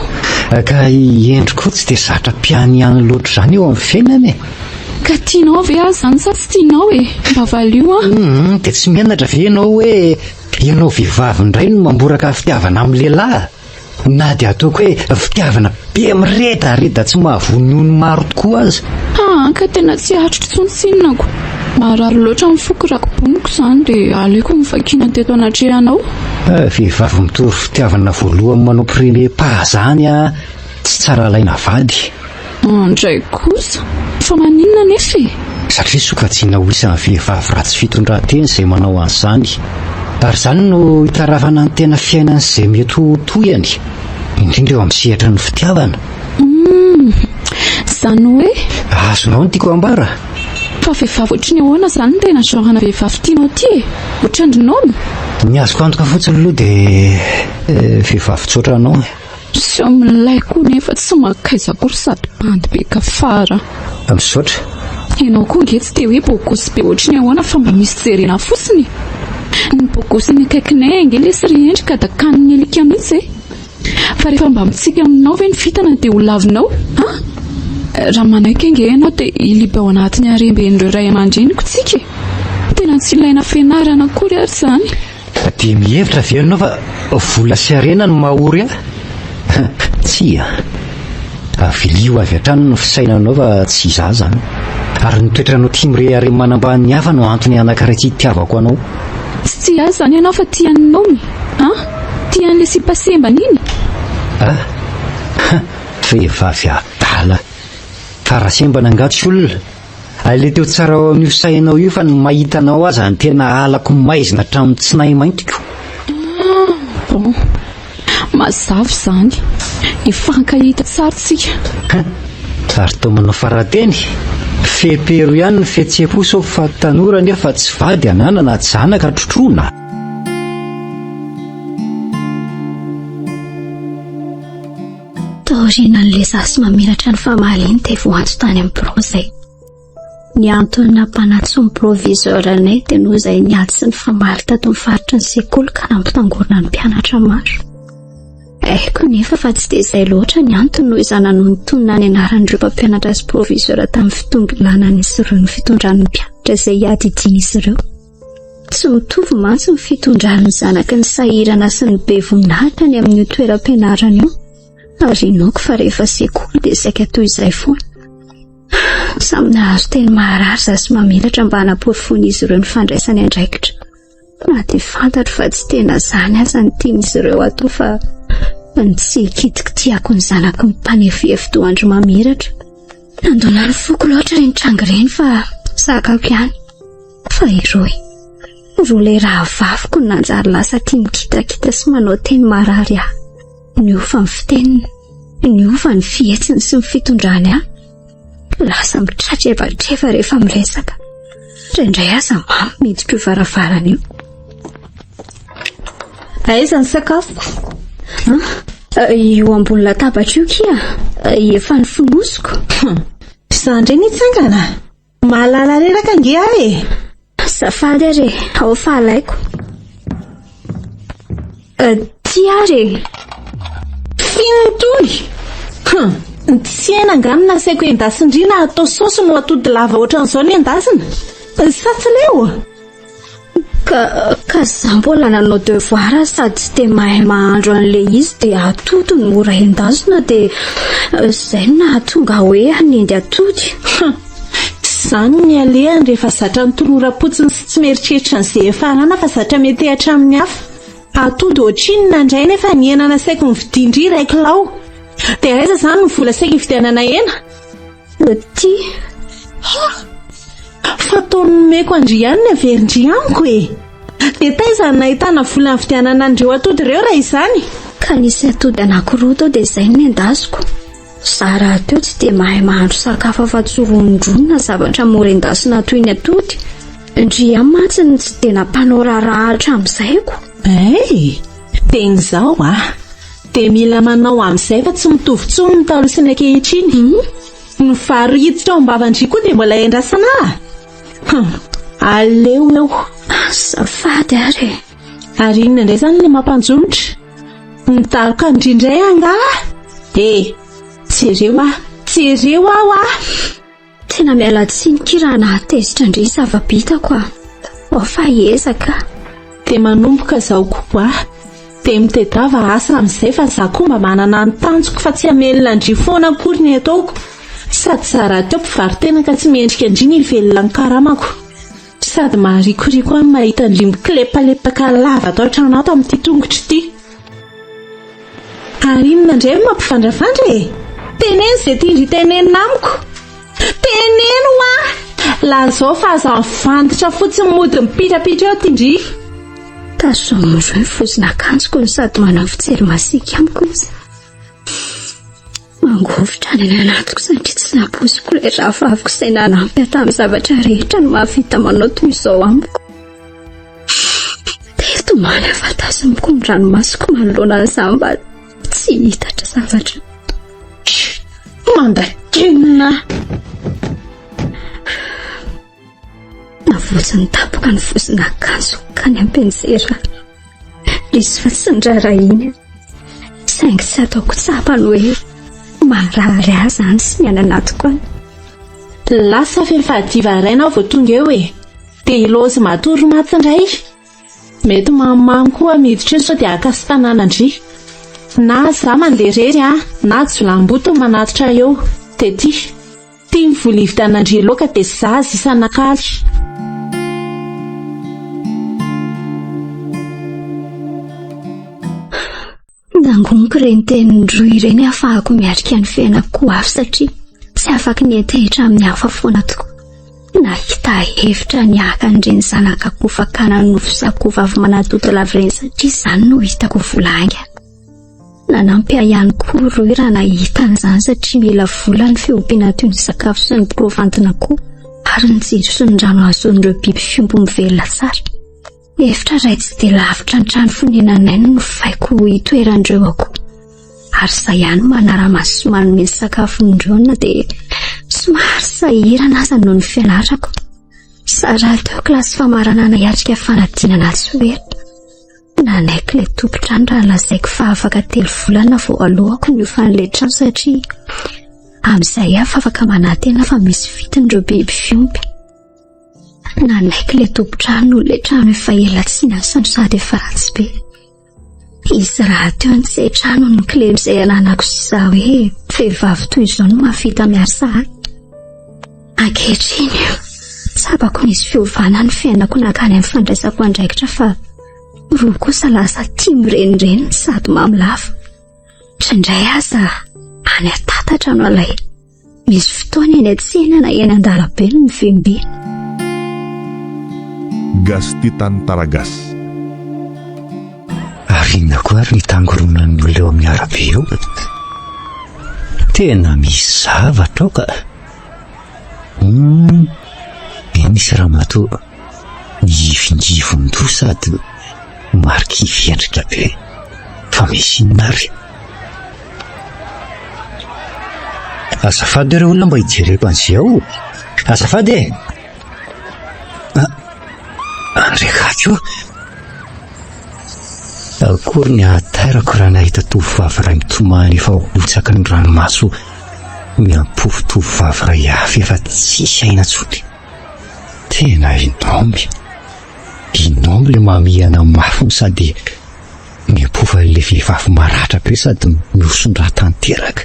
Ka endry koa tsy dia zatra mpiany ihany loatra izany eo amin'ny fiainana e. Ka tianao ve azy izany sa tsy tianao e? Mba valio dia tsy mianatra ve ianao hoe ianao vehivavy indray no mamboraka fitiavana amin'ny lehilahy? Na dia ataoko hoe fitiavana be miredareda tsy mahavonony maro tokoa aza. Ka tena tsy atritra tsonitsinonako. Marary loatra amin'ny fokorako boniko izany dia aleoko mivakiana teto anatrehanao. Vehivavy mitory fitiavana voalohany manao premier-pas izany tsy tsara alaina vady. Andray kosa fa maninona nefa e? Satria sokajiana ho isan'ny vehivavy ratsy fitondran-teny izay manao an'izany. Ary izany no hitarafana ny tena fiainana izay mety ho toyany, indrindra eo amin'ny sehatra ny fitiavana. Izany hoe azonao ny tiako ambara. Fa vehivavy ohatriny ahoana izany no tena genre vehivavy tianao ty e? Ohatrandrinao ny azoko antoka fotsiny aloha dia vehivavy tsotra anao. Sy amin'ilay koa nefa tsy makaiza akory sady bandy be ka fara. Misaotra. Ianao koa nge tsy dia hoe bogosy be ohatriny ahoana fa mba misy jerena fotsiny. Ny bogosy ny akaikinay ange le sy ry endrika da kaniny alika mihitsy e. Fa rehefa mba mitsika aminao ve ny vitana dia ho lavinao? Raha manaiky ange ianao dia iliba ao anatin'ny haremben'ireo ray aman-dreniko tsika. Tena tsy ilaina fianarana akory ary izany. Dia mihevitra ve ianao fa vola sy harena no mahory ahy? Tsia, avilio avy hatrany no fisainanao fa tsy izaho izany. Ary ny toetranao tia mirehare manambany ny hafa no antony anankiray tsy hitiavako anao. Tsy tia azy izany ianao fa tianao ny tian'le sy pasembana iny. Vehivavy adala fara sembana angatsy olona. Ale teo tsara ao amin'io sainao io fa ny mahitanao azy ny tena alako maizina hatramin'ny tsy nahy maintiko. Bon, mazava izany, hifankahita tsara tsika. Ary tao manao farateny, fehepero ihany ny fihetseham-po sao fa tanora nefa tsy vady anana janaka trotrona. Taorinan'le zasy mamiratra ny fahamaliny dia voantso tany amin'ny birao. Ny antony nampanatsony provisoranay dia noho izay niady sy ny famaly tato amin'ny faritra ny sekoly ka nampitangorona ny mpianatra maro. Haiko nefa fa tsy dia izay loatra ny antony noho izany nanontonona ny anaran'ireo mpampianatra sy provisora tamin'ny fitondralanan'izy ireo ny fitondran'ny mpianatra izay hiady idiny izy ireo. Tsy mitovy mantsy ny fitondran'ny zanaky ny sahirana sy ny be voninahitra ny amin'ny toeram-pianarana io. Ary inoko fa rehefa sekoly dia saika toy izay foana. Samy nahazo teny maharary zasy mamiratra mba hanaporofony ireo ny fandraisany andraikitra. Na dia fantatro fa tsy tena zany aza ny tian'izy ireo atao fa ny tsy hikitiky tiako ny zanako mimpanefi fitoandro mamiratra. Nandona ny foko loatra reny trangireny fa sakako ihany. Fa iroy le raha vaviko ny nanjary lasa tia mikitakita sy manao teny marary ahy. Niova ny fiteniny, niova ny fihetsiny sy ny fitondrany ahy. Lasa mitratrevatra rehefa miresaka. Indray aza mamy miditra io varavarana io. Aiza ny sakafo? Io ambony latabatra io kia efa nofonosiko. Sandre nitsangana. Mahalala reraka nge ahy. Zafady are, ao fahalaiko. Tia are. Finotoy. Tsy haina angano nasaiko endasindrina atao saosy no atody lava ohatran'izao ny endasina. Satsy leo. Ka za mbola nanao devoir sady tsy dia mahay mahandro an'ilay izy dia atody no mora endasina dia izay nahatonga hoe hanendy atody. Izany ny alehany rehefa zatra nitonora-potsiny sy tsy mieritreritra n'izay efa rana fa zatra mety hatramin'ny hafa. Atody ohatrinona indray nefa ny hena nasaiko nividindry iray kilao. Dia aiza izany ny vola saika hividianana hena? Fataony nomeko andry ihany ny averindry amiko e. Dia taiza ny nahitana vola nividianana andreo atody ireo raha izany? Ka nisy atody anankiroa tao dia izay ny endasiko. Za raha teo tsy dia mahay mahandro sakafo afa-tsy ronindronina zavatra mora endasina toy ny atody. Ndry mantsiny tsy dia nampanao raharaha hatramin'izayko. Dia izao dia mila manao amin'izay fa tsy mitovy tsony ny taloha sy ny ankehitriny. Ny vary hiditra ao am-bavandry koa dia mbola endrasana. Aleo eo. Zafady are. Ary inona indray izany ilay mampanjomotra? Nidaroka indrindray angaha? Jereo aho. Tena miala tsiny kiraha nahatezitra indray zava-bitako ao fahiezaka. Dia manomboka izao koa dia mitedava asa amin'izay fa za koa mba manana ny tanjoko fa tsy hamelona andry foana akory ny ataoko. Sady zara teo mpivarotena ka tsy mendrika indrina ivelona ny karamako. Sady maharikoriko any mahita andry miklepalepaka lava atao trano ato amin'ity tongotra ity. Ary inona indray mampivandravandra e? Teneno izay tindry tenenina amiko. Teneno lazao fa aza mivantitra fotsiny mody mipitrapitra eo tindry. Tazomindro ny fozina akanjoko no sady manao fijery masika amiko izy. Mangovitra any anatiko satria tsy naposiko ilay rahavaviko izay nanampy tamin'ny zavatra rehetra no mahavita manao toy izao amiko. Dia tomany afatazomiko ny ranomasoko manoloana an'izany mba tsy hitatra zavatra. Mandakina. Navotsiny tapoka ny fozina akanjo ka ny ampenjera. Izy fa tsy ndrara iny. Saingy tsy ataoko tsapany hoe marary ahy izany sy ny ananatiko any. Lasa fehifahadiva araina vao tonga eo e. Dia ilôzy matory matsindray. Mety mamamy koa miditra eo sao dia akasy tanànandry. Na za mandeha rery na jolamboto manatitra eo. Dia tia mivola hividianandry loaka dia za isan'akaly. Nangoniko ireny tenindroa ireny ahafahako miarika ny fiainako hafa satria tsy afaka ny hetahitra amin'ny hafa foana tokoa. Nahita hevitra niaka an'ireny zanak'akoho fakana nofo sy akoho vavy manatody lava ireny satria izany no hitako vola hainga. Nanampy ahy ihany koa roy raha nahita an'izany satria mila vola ny fiompiana toy ny sakafo sy ny provantina koa ary ny jiro sy ny rano azoan'ireo biby fiompo mivelona tsara. Efitra ray tsy dia lavitra ny trano fonenanay no faiko hitoeran'ireo akoho. Ary izay ihany manara-maso sy manome ny sakafondreo na dia somary sahirana aza noho ny fianarako. Sara teo kilasy famaranana hiatrika fanadinana Tsoera. Nanaiky ilay tompotrano raha lazaiko fa afaka 3 volana vao alohako ny ofan'ilay trano satria amin'izay afa afaka manantena fa misy vitin'ireo biby fiompy. Nanaiky ilay tompotrano ilay trano efa ela tsy nasandro sady efa ratsy be. Izy raha teo an'izay trano ny kle izay ananako sy za hoe vehivavy toy izao no mahavita miarisa. Ankehitriny tsapako nisy fiovana ny fiainako nakany amin'ny fandraisako andraikitra fa roa kosa lasa tia mirenireny sady mamilava. Trindray aza any atatatra no alay. Misy fotoana eny an-tsena na eny an-dalabe no mivembena. Gasy Tantara Gasy. Arina koa ary nitangoronan'ny oleo Miarahaba eo. Tena misy zavatra ao ka. Eny nisy raha matoa ngivingivony to sady mariky fiendrika be fa misy inary. Azafady ireo olona mba hijereko an'izay aho. Azafady e. Andrekako akory ny ahatarako raha nahita tovovavy ray mitomany efa hotsaka ny ranomaso miampofo tovovavy ray hafa efa tsisy aina tsony. Tena inomby le mamihana mafy sady miampofo le vehivavy maratra be sady miosondra tanteraka.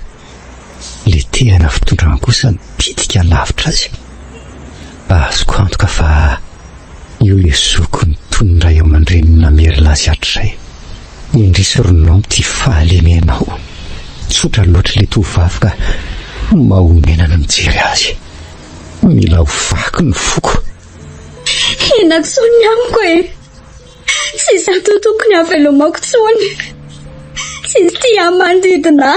Le tena fitondrana kosa bitika lavitra azy. Azoko antoka fa io le zoko ny tonondray aman-dreny namerina azy hatrizay. Indrisy ronono ty fahalemenao. Tsotra loatra le tovovavy ka mahomenana mijery azy. Mila ho vaky ny foko. Henatsony amiko e. Tsy zato tokony avelomako tsony. Tsy tia manodidina.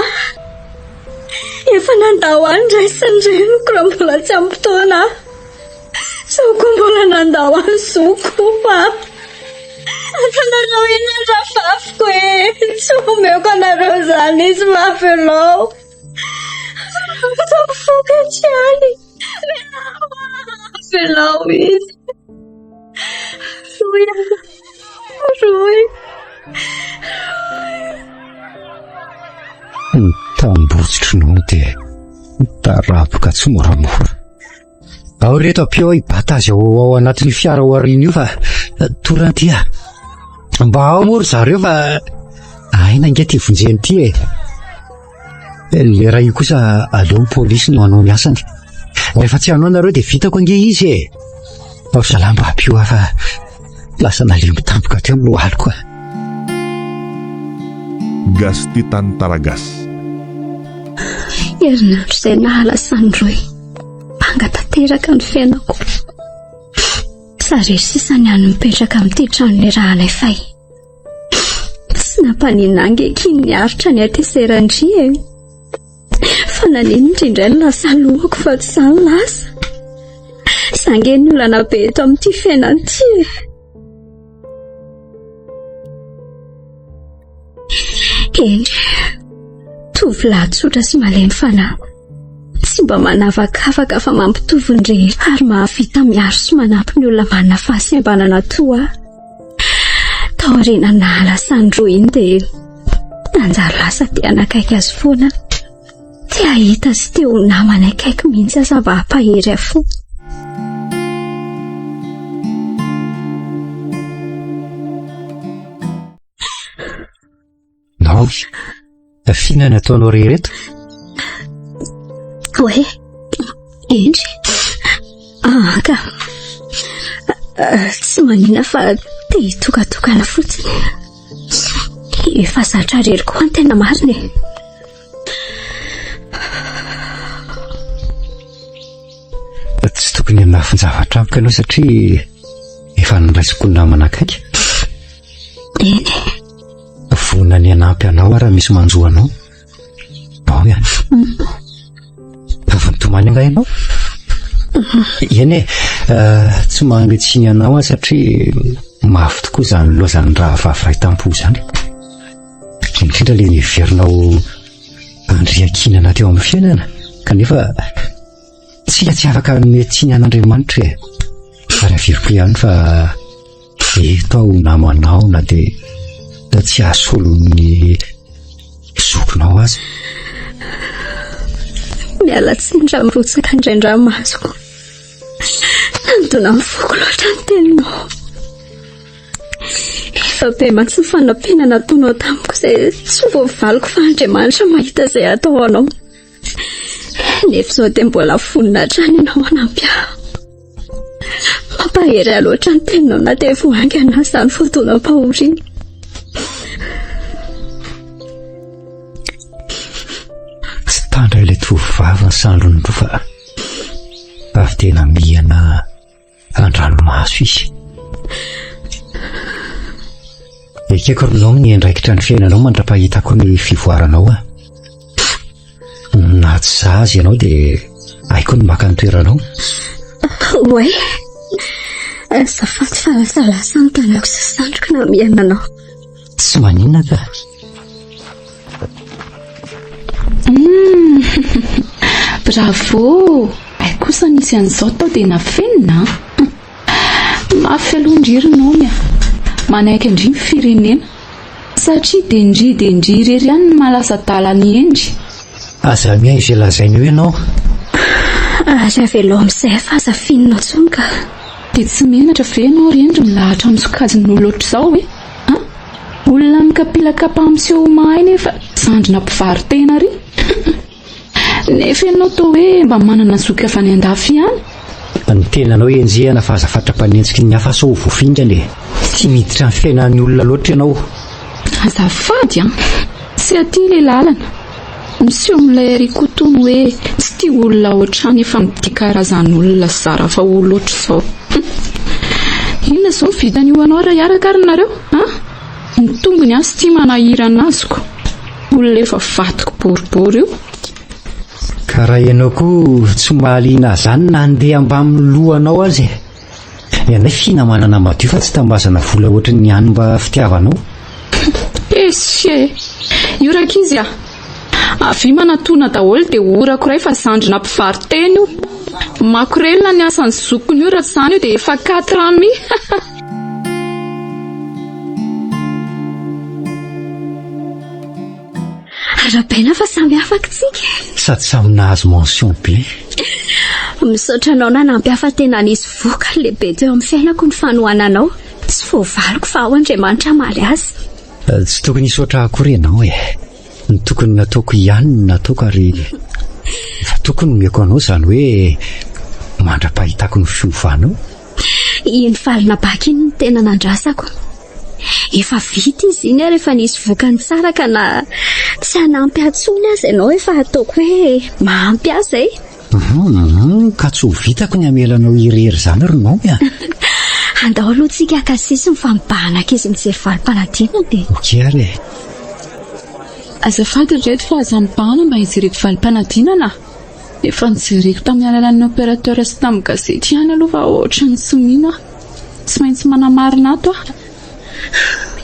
Efa nandao andray sy ny reniko raha mbola tsy ampitoana. Soko mbola nandao any soko fa atanareo enandra fafiko e. Tsy omeko anareo zany izy mahavelao. Ataoko fokatsy any. Velao izy. Roy. Tambotsitry no dia tarapoka tsy moramora. Ao reto apio ibata azy ao anatin'ny fiara oariny io fa torantia. Mba ao mory zareo fa aina inge ty vonjeny ty e. Le raha io kosa aleo polisy no anao miasany. Rehefa tsy anao nareo dia vitako ange izy e. Ao salamba apio fa lasa nalembo tampoka teo amin'ny lohaly koa. Gasy Tantara Gasy. Herinandro izay nahalasany Roy. Banga tanteraka ny fiainako. Sarery sisany any mipetraka amin'ity tranon'ilay rahanay fay. Tsy nampaninangy eky niaritra ny ateserandry e. Fa nanino indrindray ny lasa lohako fa tsy zany lasa. Sange ny olana be eto amin'ity fiainan'ity e. Eny, tovolahy tsotra sy malemy fanahy. Tsy mba manavakavaka fa mampitovy ny rehetra ary mahavita miaro sy manampy ny olona manana fahasembanana toa. Taorina nahalasany Roy iny dia nanjary lasa tia anakaiky azy foana. Tia hita sy tia ho namana akaiky mihitsy aza mba hampahery afo. Nao, fihinana ataonao rehereto? Oe, endry. Ka tsy manina fa te hitokatokana fotsiny. Efa zatra rery koa ny tena marina e. Tsy tokony nafinjavatra amiko ianao satria efa niraisiko namana akaiky. Eny. Vonina ny anampy anao raha misy manjo anao. Bao ia. Avy nitomany angay ianao. Eny e, tsy mangatsiny anao satria mafy tokoa zany loha zany raha vavray tampo zany. Indrindra le niverinao andriakinana teo amin'ny fiainana kanefa tsy afaka metsiny an'Andriamanitra e. Ary aviriko ihany fa eto aho namanao na dia tsy ahasolon'ny zokinao azy. Miala tsindra mirotsaka indraindray masoko. Nandona mifoko loatra ny teninao. Efa be mantsy ny fanampiana nataonao tamiko izay tsy voavaliko fa Andriamanitra mahita izay atao anao. Nefa izao dia mbola vonina hatrany ianao manampy ahy. Mampahery ahy loatra ny teninao na dia voangy anazy izany fotoanam-pahoriana. Tsy tandra ilay tovovavy ny sandrony roa fa avy tena mihana an-dranomaso izy. Ekeko ronao ny andraikitra ny fiainanao mandrapahitako ny fivoaranao a. Na tsy zaza ianao dia haiko ny maka ny toeranao. Oe, Azafady fa lasa ny tanako sy sandroko na miaina anao. Tsy maninona ka. Bravo! Ay kosa nisy an'izao tao dia nafenina. Mafy aloha indririna onya. Manaiky indri ny firenena. Satria dia indri irery ihany no malasa dalany endry. Aza mia izay lazainy eo ianao. Aza velao amin'izay fa aza fininao tsony ka. Dia tsy menatra ve ianao rendry milahatra amin'ny sokajin'olo ohatr'izao hoe? Olona mikapilakapa amin'seho mahay nefa zandrina mpivarotena ry. Nefa ianao toa hoe mba manana zoky avy any andafy ihany. Ny tenanao enjehana fa aza fatra-panenjiky ny hafa sao voafindrany. Tsy miditra ny fiainan'ny olona loatra ianao. Azafady tsy aty ilay lalana. Miseho amin'ilay arikotono hoe tsy tia olona ohatrany efa mitia karazan'olona zara fa olo ohatr'izao. Inona izao vitany io anao raha iarakarnareo? Ny tongony sy tia manahira anaziko. Olona efa vatoko boribory io. Ka raha ianao koa tsy mahaliana zany na handeha mba amin'ny lohanao azy. Ianay fina manana madio fa tsy tambazana vola ohatra ny hany mba fitiavanao. Esie, io rakizy avy manatona daholo dia orako ray fa zandrina mpivaroteny io. Makorelina ny asan'ny zokony io raha tsy izany io dia efa 4 ans mi. Arabaina fa samy afaka tsika. Sady samy nahazo mention be. Misaotra anao na nampiafa tena nisy voka lehibe teo amin'ny fiainako ny fanohananao. Tsy voavaloko fa ao Andriamanitra maly azy. Tsy tokony hisaotra akory ianao ny tokony nataoko ihany no nataoko ary tokony miako anao izany hoe mandra-pahitako ny fiovanao. Iny falina baka iny no tena nandrasako. Efa vita izy iny rehefa nisy vokany tsara ka na tsy hanampy atsony azy ianao efa ataoko hoe mahampy azy Ka tsy ho vitako ny amelanao irery izany ronao andao aloha tsika akasisy mifamibahana izy mijery valim-panadinana dia oke ary azafady reto fa aza mibahana mba hijereko valim-panadinana. Efa nijereko tamin'ny alalan'ny opérateur sy tamin'ny gazety ihany aloha fa ohatry ny tsy mino tsy maintsy manamarina ato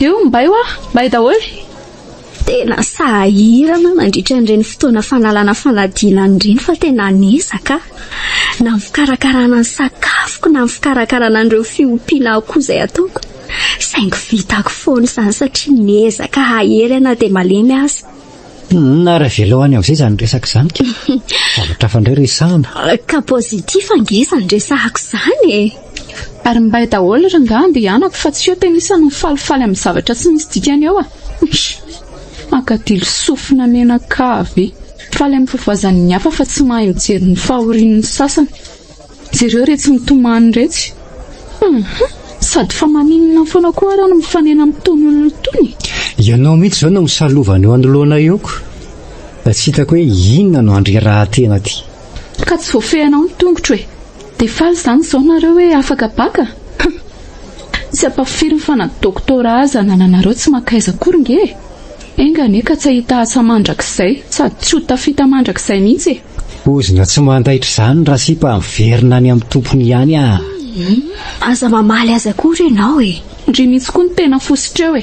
eo mba io mba daholo. Tena sahirana nandritra an'ireny fotoana fanalana fanadinana ireny fa tena nisaka na fikarakarana ny sakafoko na fikarakarana an'ireo fiompiana koa izay ataoko. Saingy vitako foana izany satria niezaka hahery ana dia malemy azy. Na raha velao any amin'izay izany resaka izany ka. Zavatra fandray resahana. Ka pozitif angeza ny resahako izany Ary mba daholo rangaha dia anako fa tsy eo tenisany mifalifaly amin'ny zavatra tsy misy dikany eo makadilo sofina menaka avy. Faly amin'ny fivazan'ny hafa fa tsy mahay mijery ny fahorian'ny sasany. Jereo rehetra mitomany rehetra. Sady fa maninona foana koa raha no mifanena amin'itony olona itony. Ianao mihitsy izao no misalovana eo anoloana eoko. Tsy hitako hoe inona no andrerahan-tena ty. Ka tsy voafehanao ny tongotra hoe dia faly izany izao nareo hoe afaka baka. Tsy ampafiry fa na doktora aza nananareo tsy makaiza akory nge. Engane ka tsy ahita asa mandrakizay sady tsy ho tafita mandrakizay mihitsy Ozina tsy mandaitra izany raha sipa miverina any amin'ny tompony ihany aza mamaly azy akory ianao ndry mihitsy koa ny tena fositra eo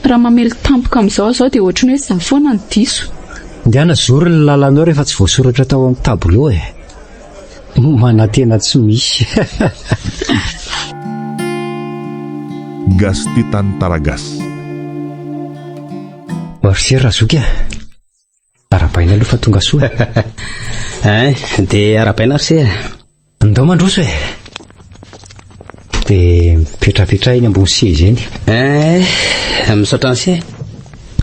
raha mamely tampoka amin'izao zao dia ohatrany hoe zavoana ny diso. Ndiana zory ny lalanao rehefa tsy voasoratra tao amin'ny tableau manantena tsy misy. Gasty Tantara Gasy. Marsery razoky arabaina aloha fa tonga soa. Dia arabaina arse andao mandroso dia mipetrapetra iny ambony seza eny. Misaotra anse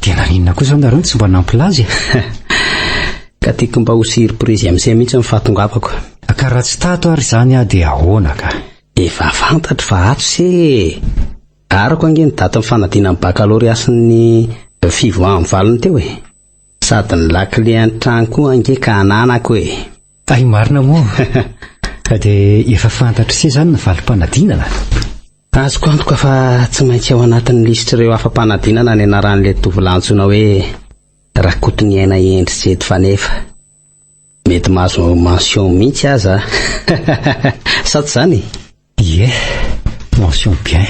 dia naninona koa izao nareo tsy mba nampilazy ka tiako mba ho surprise amin'izay mihitsy mifahatongavako. Ka raha tsy tato ary izany dia ahoana ka. Efa fantatra fa ato se arako ange ny data mifanadina amin'ny baccalauréat sy ny fivoahan'ny valiny teo sady ny lakile an-trano koa ange ka ananako ay marina moa. Dia efa fantatra se izany ny valim-panadinana. Azoko antoka fa tsy maintsy ao anatin'ny lisitra ireo afam-panadinana ny anaran'ilay tovolansona hoe rakotony aina endry sety fanefa. Mety mahazo mention mihitsy aza. Sady izany? Ie, mention bien.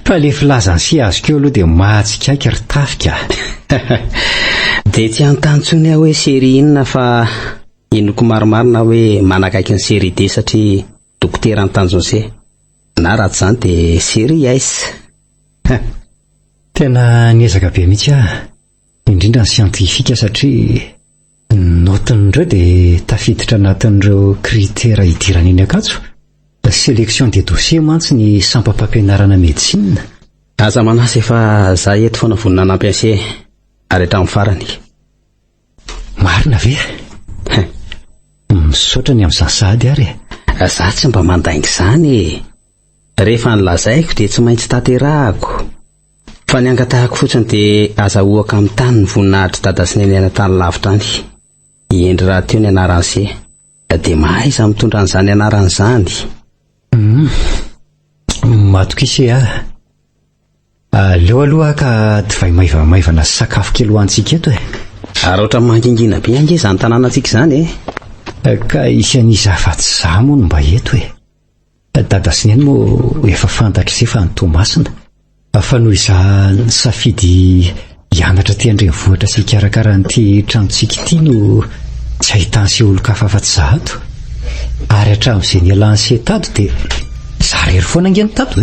Fa le filazany sy azoko eo aloha dia mahatsikaiky ry tafika. Dia tsy antantsony aho hoe série inona fa inoko maromaro na hoe manakaiky ny série D satria dokotera ny tanjonsay. Na raha tsy izany dia série S. Tena niezaka be mihitsy indrindra ny siantifika satria notin'ireo dia tafiditra anatin'ireo kritera hidirana iny akanjo. Sélection des dossiers mantsy ny sampam-pampianarana médecine. Aza manasa efa za eto foana vonina nampiasay ary hatramin'ny farany. Marina ve? Misaotra ny amin'izany sady ary. Za tsy mba mandainga izany. Rehefa nilazaiko dia tsy maintsy tanterahako. Fa ny angatahako fotsiny dia azahoaka amin'ny tany ny voninahitry dada sy nenena tany lavitra any. Iendry raha teo ny anaran'izay dia mahay iza mitondra an'izany anaran'izany. Matokisy aleo aloha ka divay maivamaivana sakafo kely hoantsika eto Ary ohatran'ny mangingina be ange izany tanànantsika izany ka isan'izy afa-tsy za moa no mba eto dada sy neny moa efa fantatra izay fa ny Tomasina fa noho izaho nisafidy hianatra ty andrenivohitra sy hikarakara n'ity tranontsika ity no tsy ahitany sy olo-kafa afa-tsy zahato. Ary hatramin'izay nialany sy tato dia za rery foana angeny tato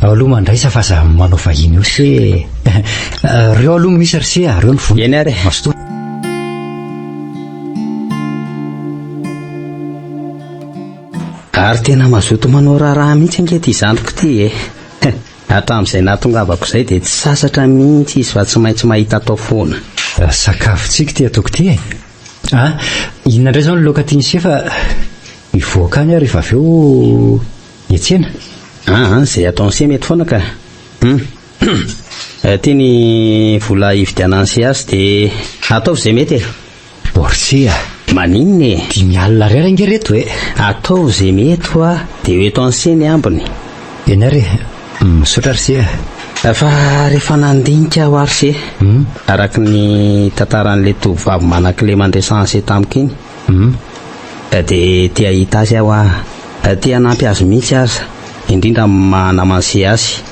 aloha mandraisa fa za manao vahiny io sy reo aloha misy ry reo ny vono. Eny ary masoto. Ary tena mazoto manao raha mihitsy angety izandriko ty hatramin'izay nahatongavako izay dia tsy sasatra mihitsy izy fa tsy maintsy mahita atao foana. Sakafotsika ty ataoko ty inona indray izao ny laoka tiany sy fa mivoaka any rehefa avy eo hiantsena. Izay ataony sy mety foana ka. Tiany vola hividianany sy azy dia ataovy izay mety Borsia maninona 5,000 ariary ange reto ataovy izay mety ho dia eto anseny ambiny. Eny ary misaotra ry fa rehefa nandinika ho arsy araka ny tantaran'ilay tovovavy manakile mandresansy tamiko iny dia tia hita azy aho tia nampy azy mihitsy aza indrindra manamanse azy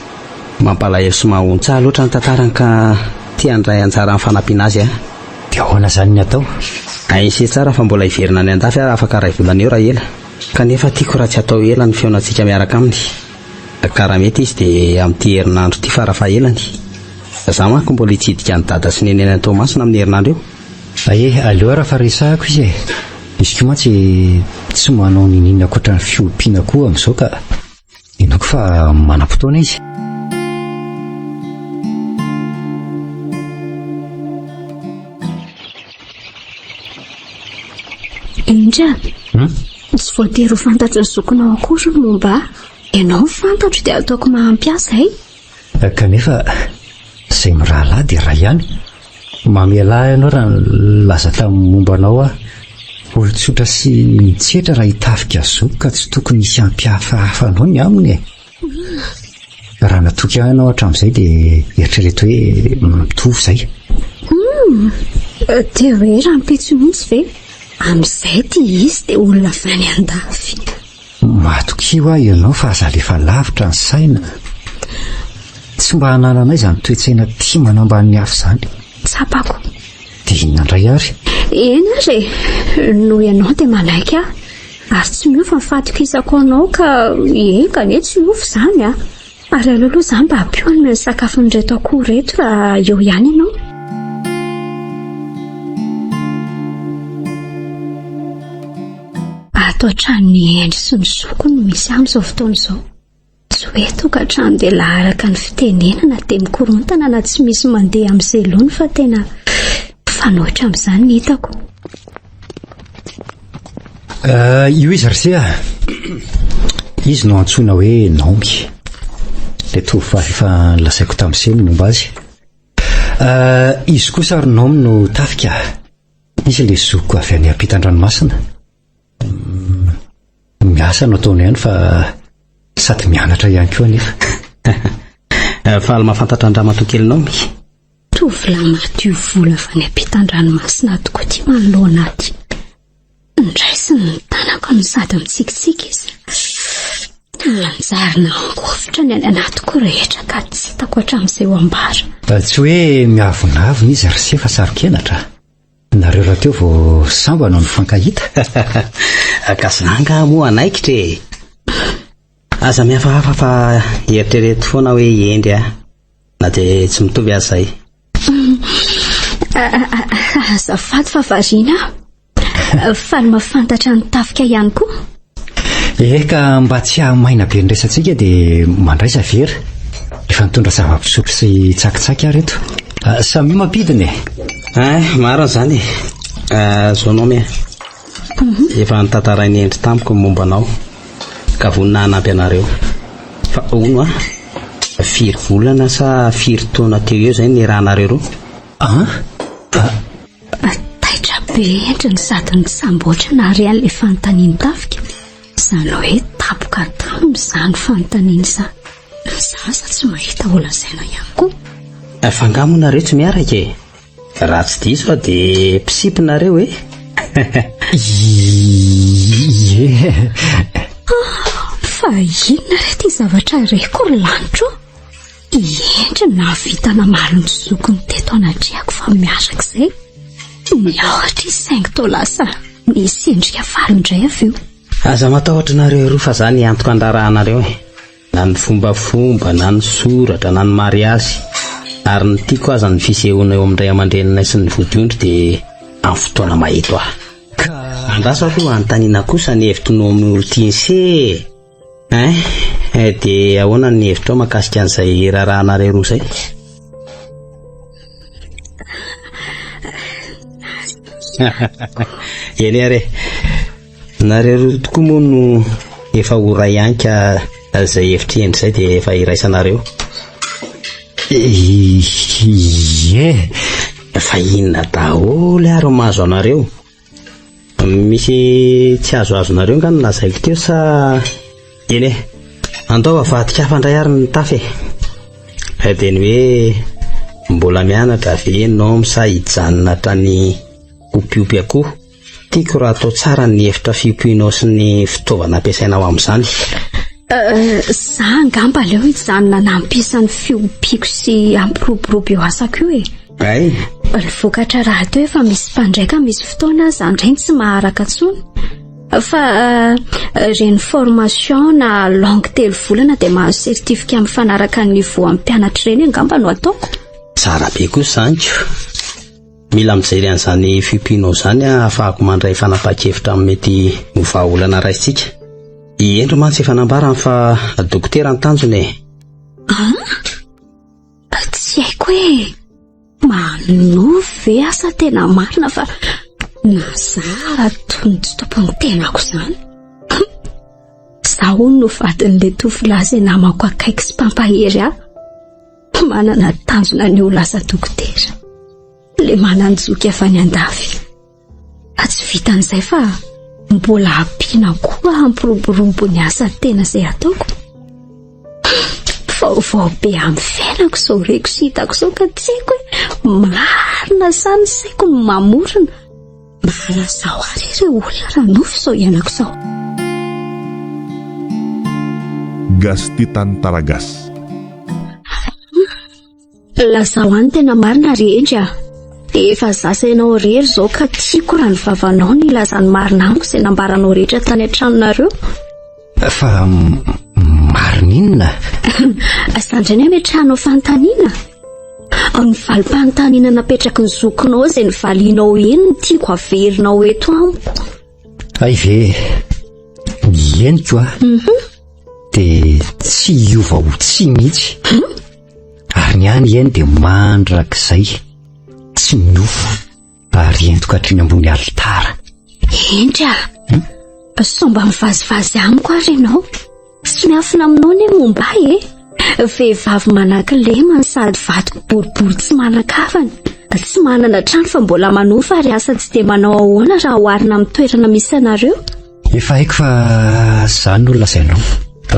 mampalahelo sy mahontsah loatra ny tantarany ka tia andray anjara amin'ny fanampiana azy dia ahoana izany ny atao? Aisy tsara fa mbola hiverina any an-dafy afaka ray volana eo raha ela kanefa tiako raha tsy atao ela ny feonantsika miaraka aminy ka raha mety izy dia amin'ity herinandro ity farafahelany. Za manko mbola hitsidika ny dada sy nenenany Tomasina amin'ny herinandro eo. Aleo raha fa resahako izy izy koa mantsy tsy manao ninina ankoatra ny fiompiana koa amin'izao ka inoko fa manam-potoana izy. Indra tsy voatery ho fantatro ny zokonao akory ny momba ianao fantatro dia ataoko mahampiasa kanefa izay mirahalahy dia raha ihany mamelahy ianao raha laza tamin'ny mombanao olon-tsotra sy mitsetra raha hitafika zao ka tsy tokony hisy hampihafahafanao ny aminy raha natoky ianao hatramin'izay dia eritrereto hoe mitovy izay dia hoe raha mipetso mihitsy ve amin'izay ty izy dia olona avy any an-dafy. Matokio ianao fa aza lefa lavitra ny saina tsy mba hananana izany toe-tsaina tia manambany ny hafa izany. Tsapako dia inona indray ary? Eny ary noho ianao dia manaiky ary tsy miova mifatiko isako anao ka engane tsy miova izany ary aloloha izany mba hampioany ny sakafony reto akoho reto raha eo ihany ianao. Ato an-trano ny endry sy ny zoko no misy amin'izao fotoana izao. Tsy hoe tokantrano dia laharaka ny fitenenana dia mikorontana na tsy misy mandeha amin'izay lony fa tena fanohitra amin'izany ny hitako. Io izy ry izy no antsoina hoe Naomi ilay tovovavy efa nilasaiko tamin'izay ny momba azy. Izy kosa ry Naomi no tafika izy ilay zoko avy any ampitan-dranomasina. Miasa no ataony ihany fa sady mianatra ihany koa anefa. Fa mahafantatra ny raha Naomi. Tovolahy madio vola avy any ampitan-dranomasina tokoa ty manoloana aty. Ndraisy ny tanako ny sady mitsikitsiky izy. Anjarina angofitra ny any anatiko rehetra ka tsy hitako hatramin'izay ho ambara. Tsy hoe miavonavina izy ry sefa sarokenatra. Nareo raha teo vao sambana ny fankahita. Akasanga moa anaikitra e. Aza mihafahafa fa eritrereto foana hoe endry na dia tsy mitovy azay. Azafady fa variana. Faly mahafantatra ny tafika ihany koa. Ka mba tsy hahamaina be nresantsika dia mandraisa vera. Efa mitondra zava-pisotro sy tsakitsaky ary eto. Samy mampidiny e. Maro zany zonao mia. Efa nitantarainy endry tamiko momba anao ka vonina hanampy anareo. Fa ono firy volana sa firy taona teo eo zay ny rahanareo roa. Taitra be endriny sady ny samboatra na ry an'ilay fanontaniany tafika. Izany hoe tapoka taminy izany fanontaniany izany. Zaza tsy mahita olansaina ihany koa. Fangamonareo tsy miaraka e. Raha tsy diso dia mpisipinareo e. Fa inona re ty zavatra rekory lanitro? Endry na vitana maro ny zokony teto anatriako fa miarak'izay. Mihoatra isaingy to lasa misy endrika valindray avy eo. Aza matahotra nareo roa fa zany antoka andrarahanareo e. Na ny fombafomba, na ny soratra, na ny mariazy. Ary ny tiako aza ny fisehoana eo amin'indray aman-drenina sy ny vodiondry dia amin'ny fotoana mahito Andraso aloha anontaniana kosa ny hevitro no amin'ny olo-tiany se. Dia ahoana ny hevitro makasika an'izay rarahanareo roa izay? Eny are. Nareo roa tokoa moa no efa oray anka izay hevitra endry izay dia efa iraisanareo. Fa inona daholo ary mahazo anareo? Misy tsy azoazonareo nga nolazaiko teo sa eny andao avadika afandray ary ny tafy dia ny hoe mbola mianatra ve nao sa hijanona hatrany opiopy akoho. Tiako raha atao tsara ny hevitra fiompianao sy ny fitaovana ampiasainao amin'izany. Za angamba leo hijanona nampisan'ny fiompiako sy ampiroborobo eo asako io e. Ny vokatra raha teo efa misy mpandraika misy fotoana zany reny tsy maharaka tsony. Fa reny formation na langue telo volana dia mahazo sertifika mifanaraka ny niveau amin'ny mpianatra reny angamba no ataoko. Tsara be kosa zaniko. Mila mijery an'izany fiompianao zany ahafahako mandray fanapahan-kevitra amin'ny mety vahaolana raisitsika. Endro mantsy efa nambarany fa dokotera ny tanjony e. Tsy haiko hoe manovy asa tena marina fa nazara tony tsy tompony tenako zany. Zaho no vadin'ilay tovolahy namako akaiky sy mpampahery manana tanjona ny ho lasa dokotera. Le mananjoky avy any andafy. Tsy vitan'izay fa mbola ampiana koa ampiroborobo ny asa tena izay ataoko. Vaovao be amin'ny fiainako izao reko sy hitako izao ka tiako hoe marina sany saiko no mamorona. Malazaho ary ireo olona raha nofy izao ianako izao. Gasy Tantara Gasy. Lazaho any tena marina ry endry efa zasa ianao rery izao ka tiako raha ny vavanao ny lazany marina amiko izay nambaranao rehetra tany an-tranonareo. Fa marina inona? Sandriny ametrahanao fanontaniana. Ny valim-panontaniana napetraky ny zokinao izay ny valianao eny ny tiako averinao eto amiko. Ay ve ny eniko dia tsy hiova ho tsy mihitsy. Ary ny any eny dia mandrakizay tsy minofo ary entoka hatriny ambony alitara. Endra somba mivazivazy amiko ary ianao. Tsy miafina aminao ny momba vehivavy manan-kilemany sady vato boribory tsy manan-kavany. Tsy manana trano fa mbola manofa ary asa tsy dia manao ahoana raha oharina amin'ny toerana misy anareo. Efa haiko fa zany no lazainao.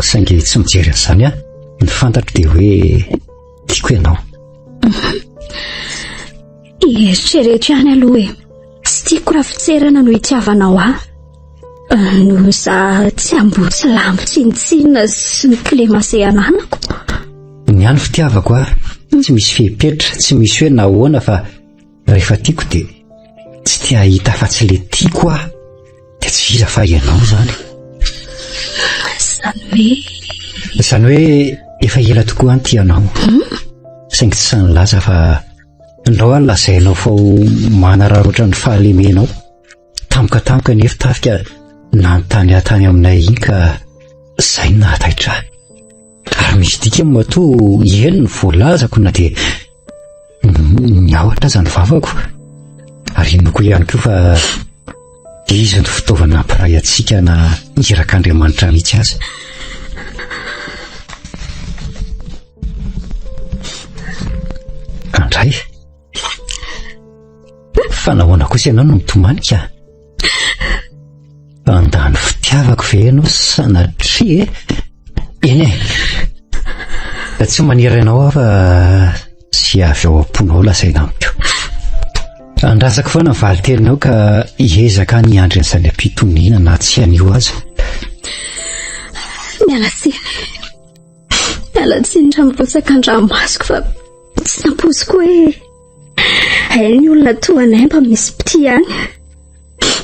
Saingy tsy mijery an'izany ny fantatro dia hoe tiako ianao. Eritreretra ihany aloha tsy tiako raha fitserana no hitiavanao No za tsy ambotsy lambo tsinitsinina sy ny clémasé ananako. Ny any fitiavako tsy misy fehipetra, tsy misy hoe nahoana fa rehefa tiako dia tsy tia hita fa tsy le tiako dia tsy iza fa ianao zany. Zany hoe efa ela tokoa any tianao. Saingy tsy sanylaza fa ndao lazainao fa manararotra ny fahalemenao. Tampoka nefa tafika nanontany atany aminay iny ka izay nahataitra. Ary misy dika matoa eny ny voalazako na dia niaotra zany vavako. Ary inoko ihany koa fa izy ny fitaovana ampiray antsika na irak'Andriamanitra mihitsy aza. Andray, fa nahoana kosa ianao no mitomanika? Andany fitiavako ve ianao sanatria eny tsy maniry ianao fa sy avy ao am-ponao lasaina amiko. Andrasako foana ny valitelinao ka hiezaka ny andry an'izany ampitoniana na tsy anio aza. Mialatsiny ramibosaka andramasoko fa tsy nampoziko hoe ny olona toanay mba misy piti any.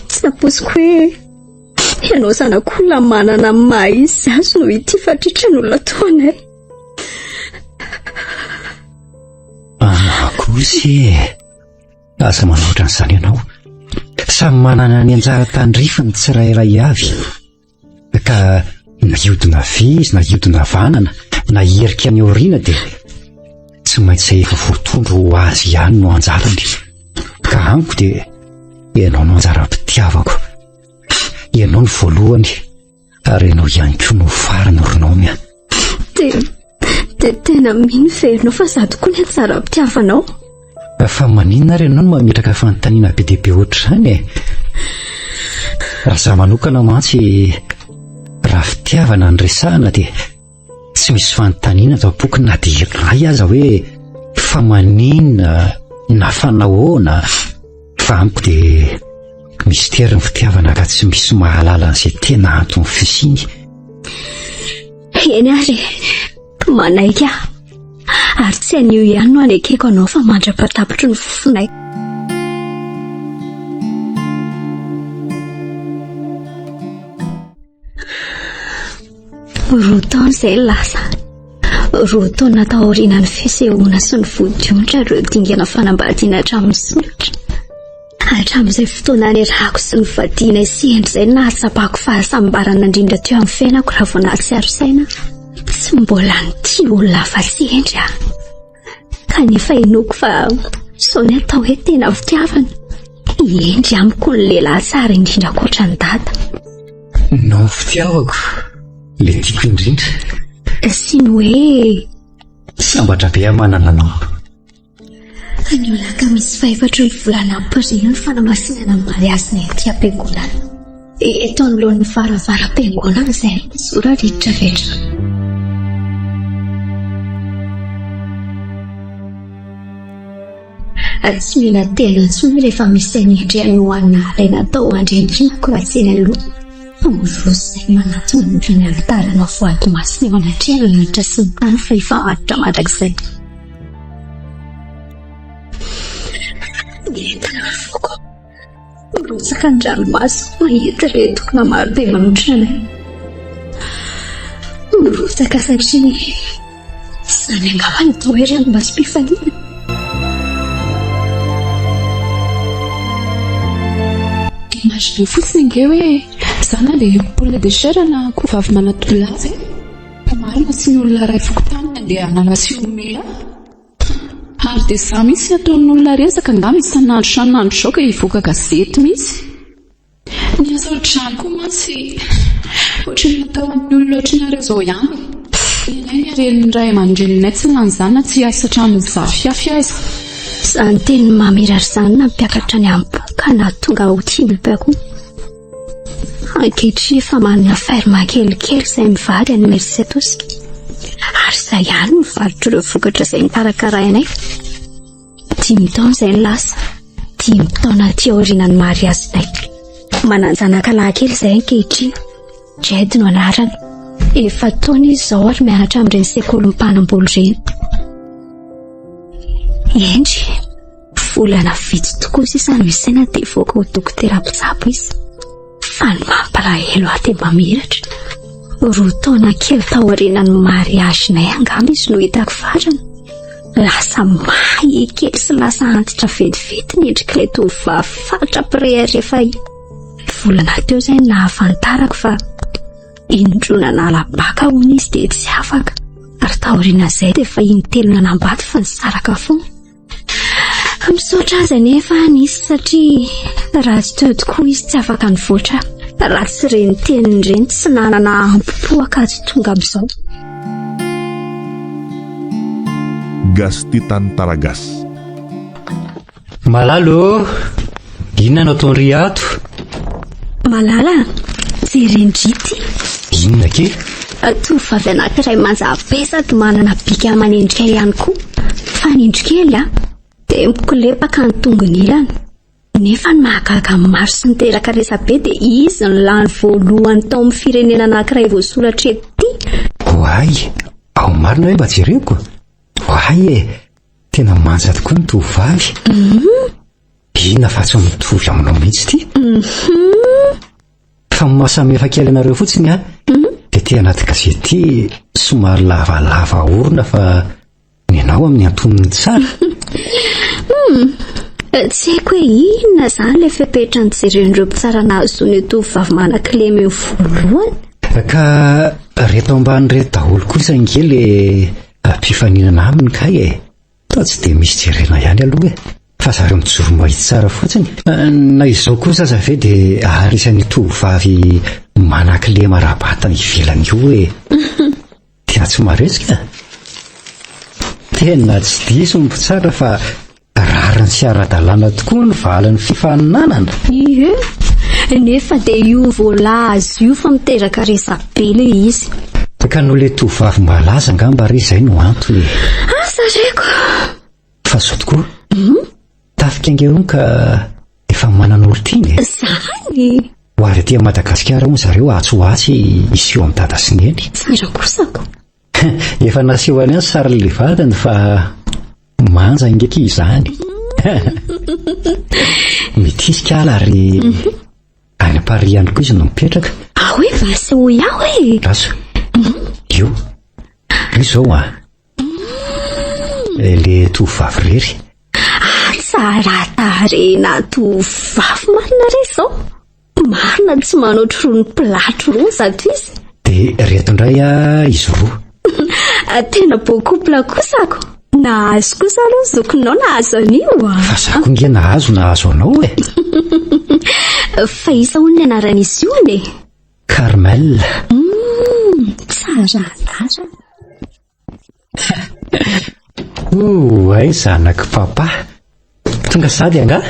Tsy nampoziko hoe ianao zanak'olona manana maha izy azo no ity fatritra ny olona toanay. Kosy asa manoatra n'izany ianao. Samy manana ny anjara tandrifany tsirairay avy ka na hiodina vizy na hiodina vanana na hierika ny aoriana dia tsy maintsy efa voatondro ho azy ihany no anjarany. Ka amiko dia ianao no anjara-pitiavako, ianao ny voalohany ary ianao ihany koa no farany ronomy. Dia tena mino ferinao fa sady koa ny anjara-pitiavanao. Fa maninona ary ianao no mametraka fanontaniana be dia be ohatr' izany raha za manokana mantsy raha fitiavana ny resahana dia tsy misy fanontaniana atao apoky na dia iray aza hoe fa maninona na fa nahoana. Fa amiko dia mistera ny fitiavana ka tsy misy mahalala an'izay tena antony fisiny. Eny ary manaika ary tsy anio ihany no anekeko anao fa mandrapatapitry ny fofonay. Roa taona izay lasa, roa taona natao aoriana ny fisehoana sy ny vodiondra ireo dingana fanambadiana hatramin'ny solitra. Hatramin'izay fotoana nerahako sy ny vadiana sy endry izay nahatsapako fahasambarana indrindra teo amin'ny fiainako raha vao nahatsiaro saina. Tsy mbola nity olona afa-tsy endry kanefa inoko fa sao ny atao hoe tena fitiavana endry amiko ny lehilahy tsara indrindra ankoatra ny dada. No fitiavako le tiako indrindra sy ny hoe sambatra be manana anao. Ny olaka misy 5 volana ampiriany ny fanamasinana ny mariazy ny aty am-piangonana. Eto anoloan'ny varavara-piangonana izay sora rehetrarehetra. Tsy mila tena intsony rehefa misy ny endriany hoan'ny alaina atao andrendrinako raha tsy eny aloha. Amorosy izay manatona ny ndriny alitaranao voato masina eo anatrehana lanitra sy ny tany fa efa aritra mandrakizay. Entana foko mirotsaka ny dranomasina mahita ireo tokona marobe manotrana anay. Mirotsaka satria izany angamba ny atao hoe ranomasim-pifaliana. Imagine fotsiny inge hoe zana le poule de chair na kovavy manatolazy marina sy ny olona ray fokotany andeha hanala sy omela. Ary dia za mihitsy ataon'ny olona resaka angamba isan'andro san'andro zao ka hivoaka gazety mihitsy. Ny asa ohatrany koa mantsy ohatrany natao amin'ny olona ohatranareo izao ihany. Inay ny aren'ny ray aman-dreninay tsy lanjana tsy asa hatramin'ny zafiafy aza. Izany teny mamirary izany nampiakatra ny amboka na tonga ho tiam-pako. Ankehitriny efa manana ferma kelikely izay mivady any Mersetosika. Ary izay ihany mivarotra ireo vokatra izay nikarakarainay. 5 taona izay lasa, 5 taona aty aorian'ny mariazinay. mananjanaka lahy kely izay ankehitriny. Jedy no anarany. Efa taona izy izao ary mianatra amin'ireny sekoly mpanamboly ireny. Endry, volana vitsy tokoa sisa no isaina dia voaka ho dokotera mpitsabo izy. Fa ny mampalahelo aty mamiratra. 2 taona kely tao aorianany mariazinay angamba izy no hitako farany. Lasa mahay kely sy lasa antitra vetivety ny endrik'ilay tovovavy fatra pirehefa iny. Volana teo izay nahafantarako fa indrona nalabaka hono izy dia tsy afaka. Ary taoriana izay dia efa intelona nambady fa nisaraka foana. Misaotra azy anefa nisy satria raha tsy teo tokoa izy tsy afaka nivoatra. Raha tsy reny teniny ireny tsy nanana ampopoaka azy tonga amin'izao. Gasty Tantara Gasy. Malalo, inona no ataon'ny ato? Malala, jerendrity. Inona ke? Tovovavy anankiray manjapesaka manana bika aman'endrika ihany koa. Fa ny endrikely dia mikolepaka ny tongony ilany. Nefa ny mahagaga maro sy niteraka resabe dia izy ny lany voalohany tao amin'ny firenena anankiray voasoratra ety. Hoay, ao marina hoe mba jereko. Hoay tena manja tokoa ny tovovavy. Inona fa tsy mitovy aminao mihitsy ty? Fa mahasamihafa kely anareo fotsiny dia ty anaty gazety somary lavalava orona fa ny anao amin'ny antonony tsara. Tsy haiko hoe inona izany ilay fepetra ny jeren'ireo mpitsara nahazo ny tovovavy manan-kilemy voalohany. Ka reto amban'ireo daholo kosa ingely mpifaninana aminy kay toa tsy dia misy jerena ihany aloha fa zareo mijoro mahitsy tsara fotsiny. Na izao kosa zave dia arisan'ny tovovavy manan-kilema rabatana ivelany io tena tsy maresika. Tena tsy diso ny mpitsara fa rariny sy ara-dalàna tokoa ny valan'ny fifaninanana. Nefa dia io voalahy azy io fa miteraka resabe le izy. Ka no le tovovavy malaza angamba ry izay no antony. Sareko. Fa sao tokoa. Tafika angerony ka efa manan'olo tiany. Zany. Ho ary aty Madagasikara moa zareo atsoatsy iseho amin'ny dada sy ny eny. Tsara kosako. Efa naseho any sary le vadiny fa manja ingeky izany. Mitisika ala ary any Paris koa izy no mipetraka. Hoe vaseho iaho Aso. Io izao le tovovavy rery. Tsara tarena tovovavy marina re izao. Marina tsy manaotro roa ny pilatro roa zato izy. Dia reto indray izy roa. Tena beau couple kosako. Nahazo kosa aloha zokinao nahazo anio. Fa zako nge nahazo anao Fa isa hono ny anaran'izy io ane. Carmel. Tsara. Ay zanaka papa. Tonga sady anga?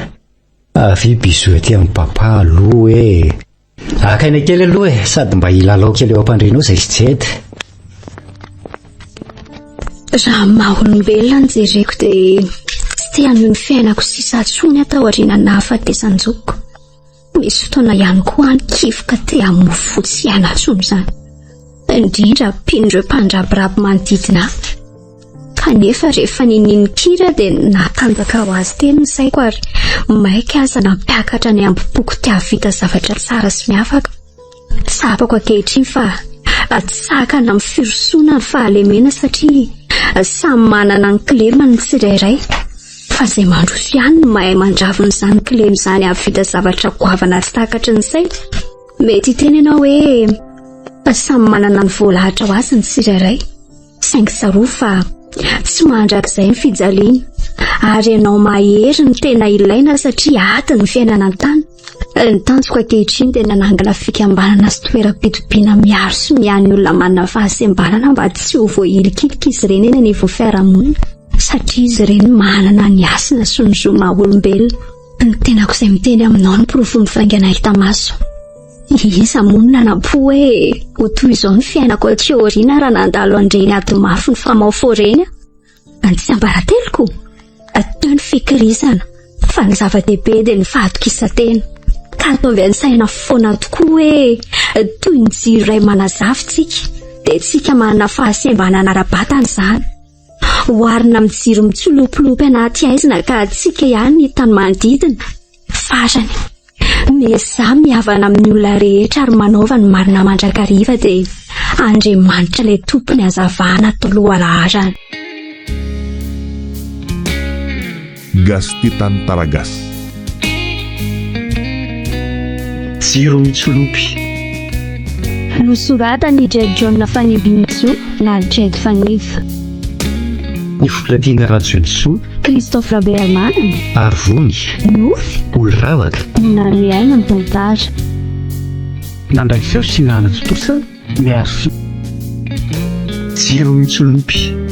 Avy bisou aty amin'ny papa aloha akaina kely aloha sady mba hilalao kely eo am-pandrenao izay izy jedy. Raha maha-olombelona ny jereko dia tsy te hanome ny fiainako sisa atsony atao aoriana nahafatesan-joko. Misy fotoana ihany koa any kifoka te hamofo fotsy ihany atsony izany. Indrindra mpin'ireo mpandrabiraby manodidina. Kanefa rehefa nininy kira dia natanjaka ho azy teny ny saiko ary maika aza nampiakatra ny ambopoko te havita zavatra tsara sy miafaka. Sapako ankehitriny fa tsaka na mifirosona ny fahalemena satria samy manana ny kilema ny tsirairay. Fa izay mandroso ihany no mahay mandravona izany kilema izany havita zavatra goavana tsy takatry ny saiko. Mety hiteny ianao hoe samy manana ny voalahatra ho azy ny tsirairay. Saingy tsaroa fa tsy mandrakizay ny fijaliana. Ary ianao mahery ny tena ilaina satria aty ny fiainana an-tany. Ny tanjoko ankehitriny dia nanangana fikambanana sy toeram-pitobiana miaro sy mihahy ny olona manana fahasembanana mba tsy ho voahilikilika izy ireny eny anivon'ny fiarahamonina. Satria izy ireny manana ny asina sy ny zo maha-olombelona. Ny tenako izay miteny aminao ny porofon'ny faingana hita maso. Iza monina nampo hoe ho toy izao ny fiainako aty aoriana raha nandalo andreny ady mafy ny famao-foreny. Tsy ambarateloko. Teo ny fikirizana fa ny zava-dehibe dia ny fahatokisan-tena. ka ataovy an-tsaina foana tokoa hoe toy ny jiro iray manazafitsika dia tsika manana fahasembanana ara-batana izany. Oharina amin'ny jiro mitsolopolopy anaty aizina ka tsika ihany ny tany manodidina. Farany, meza mihavana amin'ny olona rehetra ary manaova ny marina mandrakariva dia Andriamanitra ilay tompony hazavana taloha laharana. Gasty Tantara Gasy. Jiro Mitsilopy. Nosoratany John Fanibintso na Jed Fanifa. Ny foladiana Rajoelso. Christophe Berman. Arvony. Nofy. Oloravaka. Nariaina ny Tantara. Nandray feo sinana totosa miaro. Jiro Mitsilopy.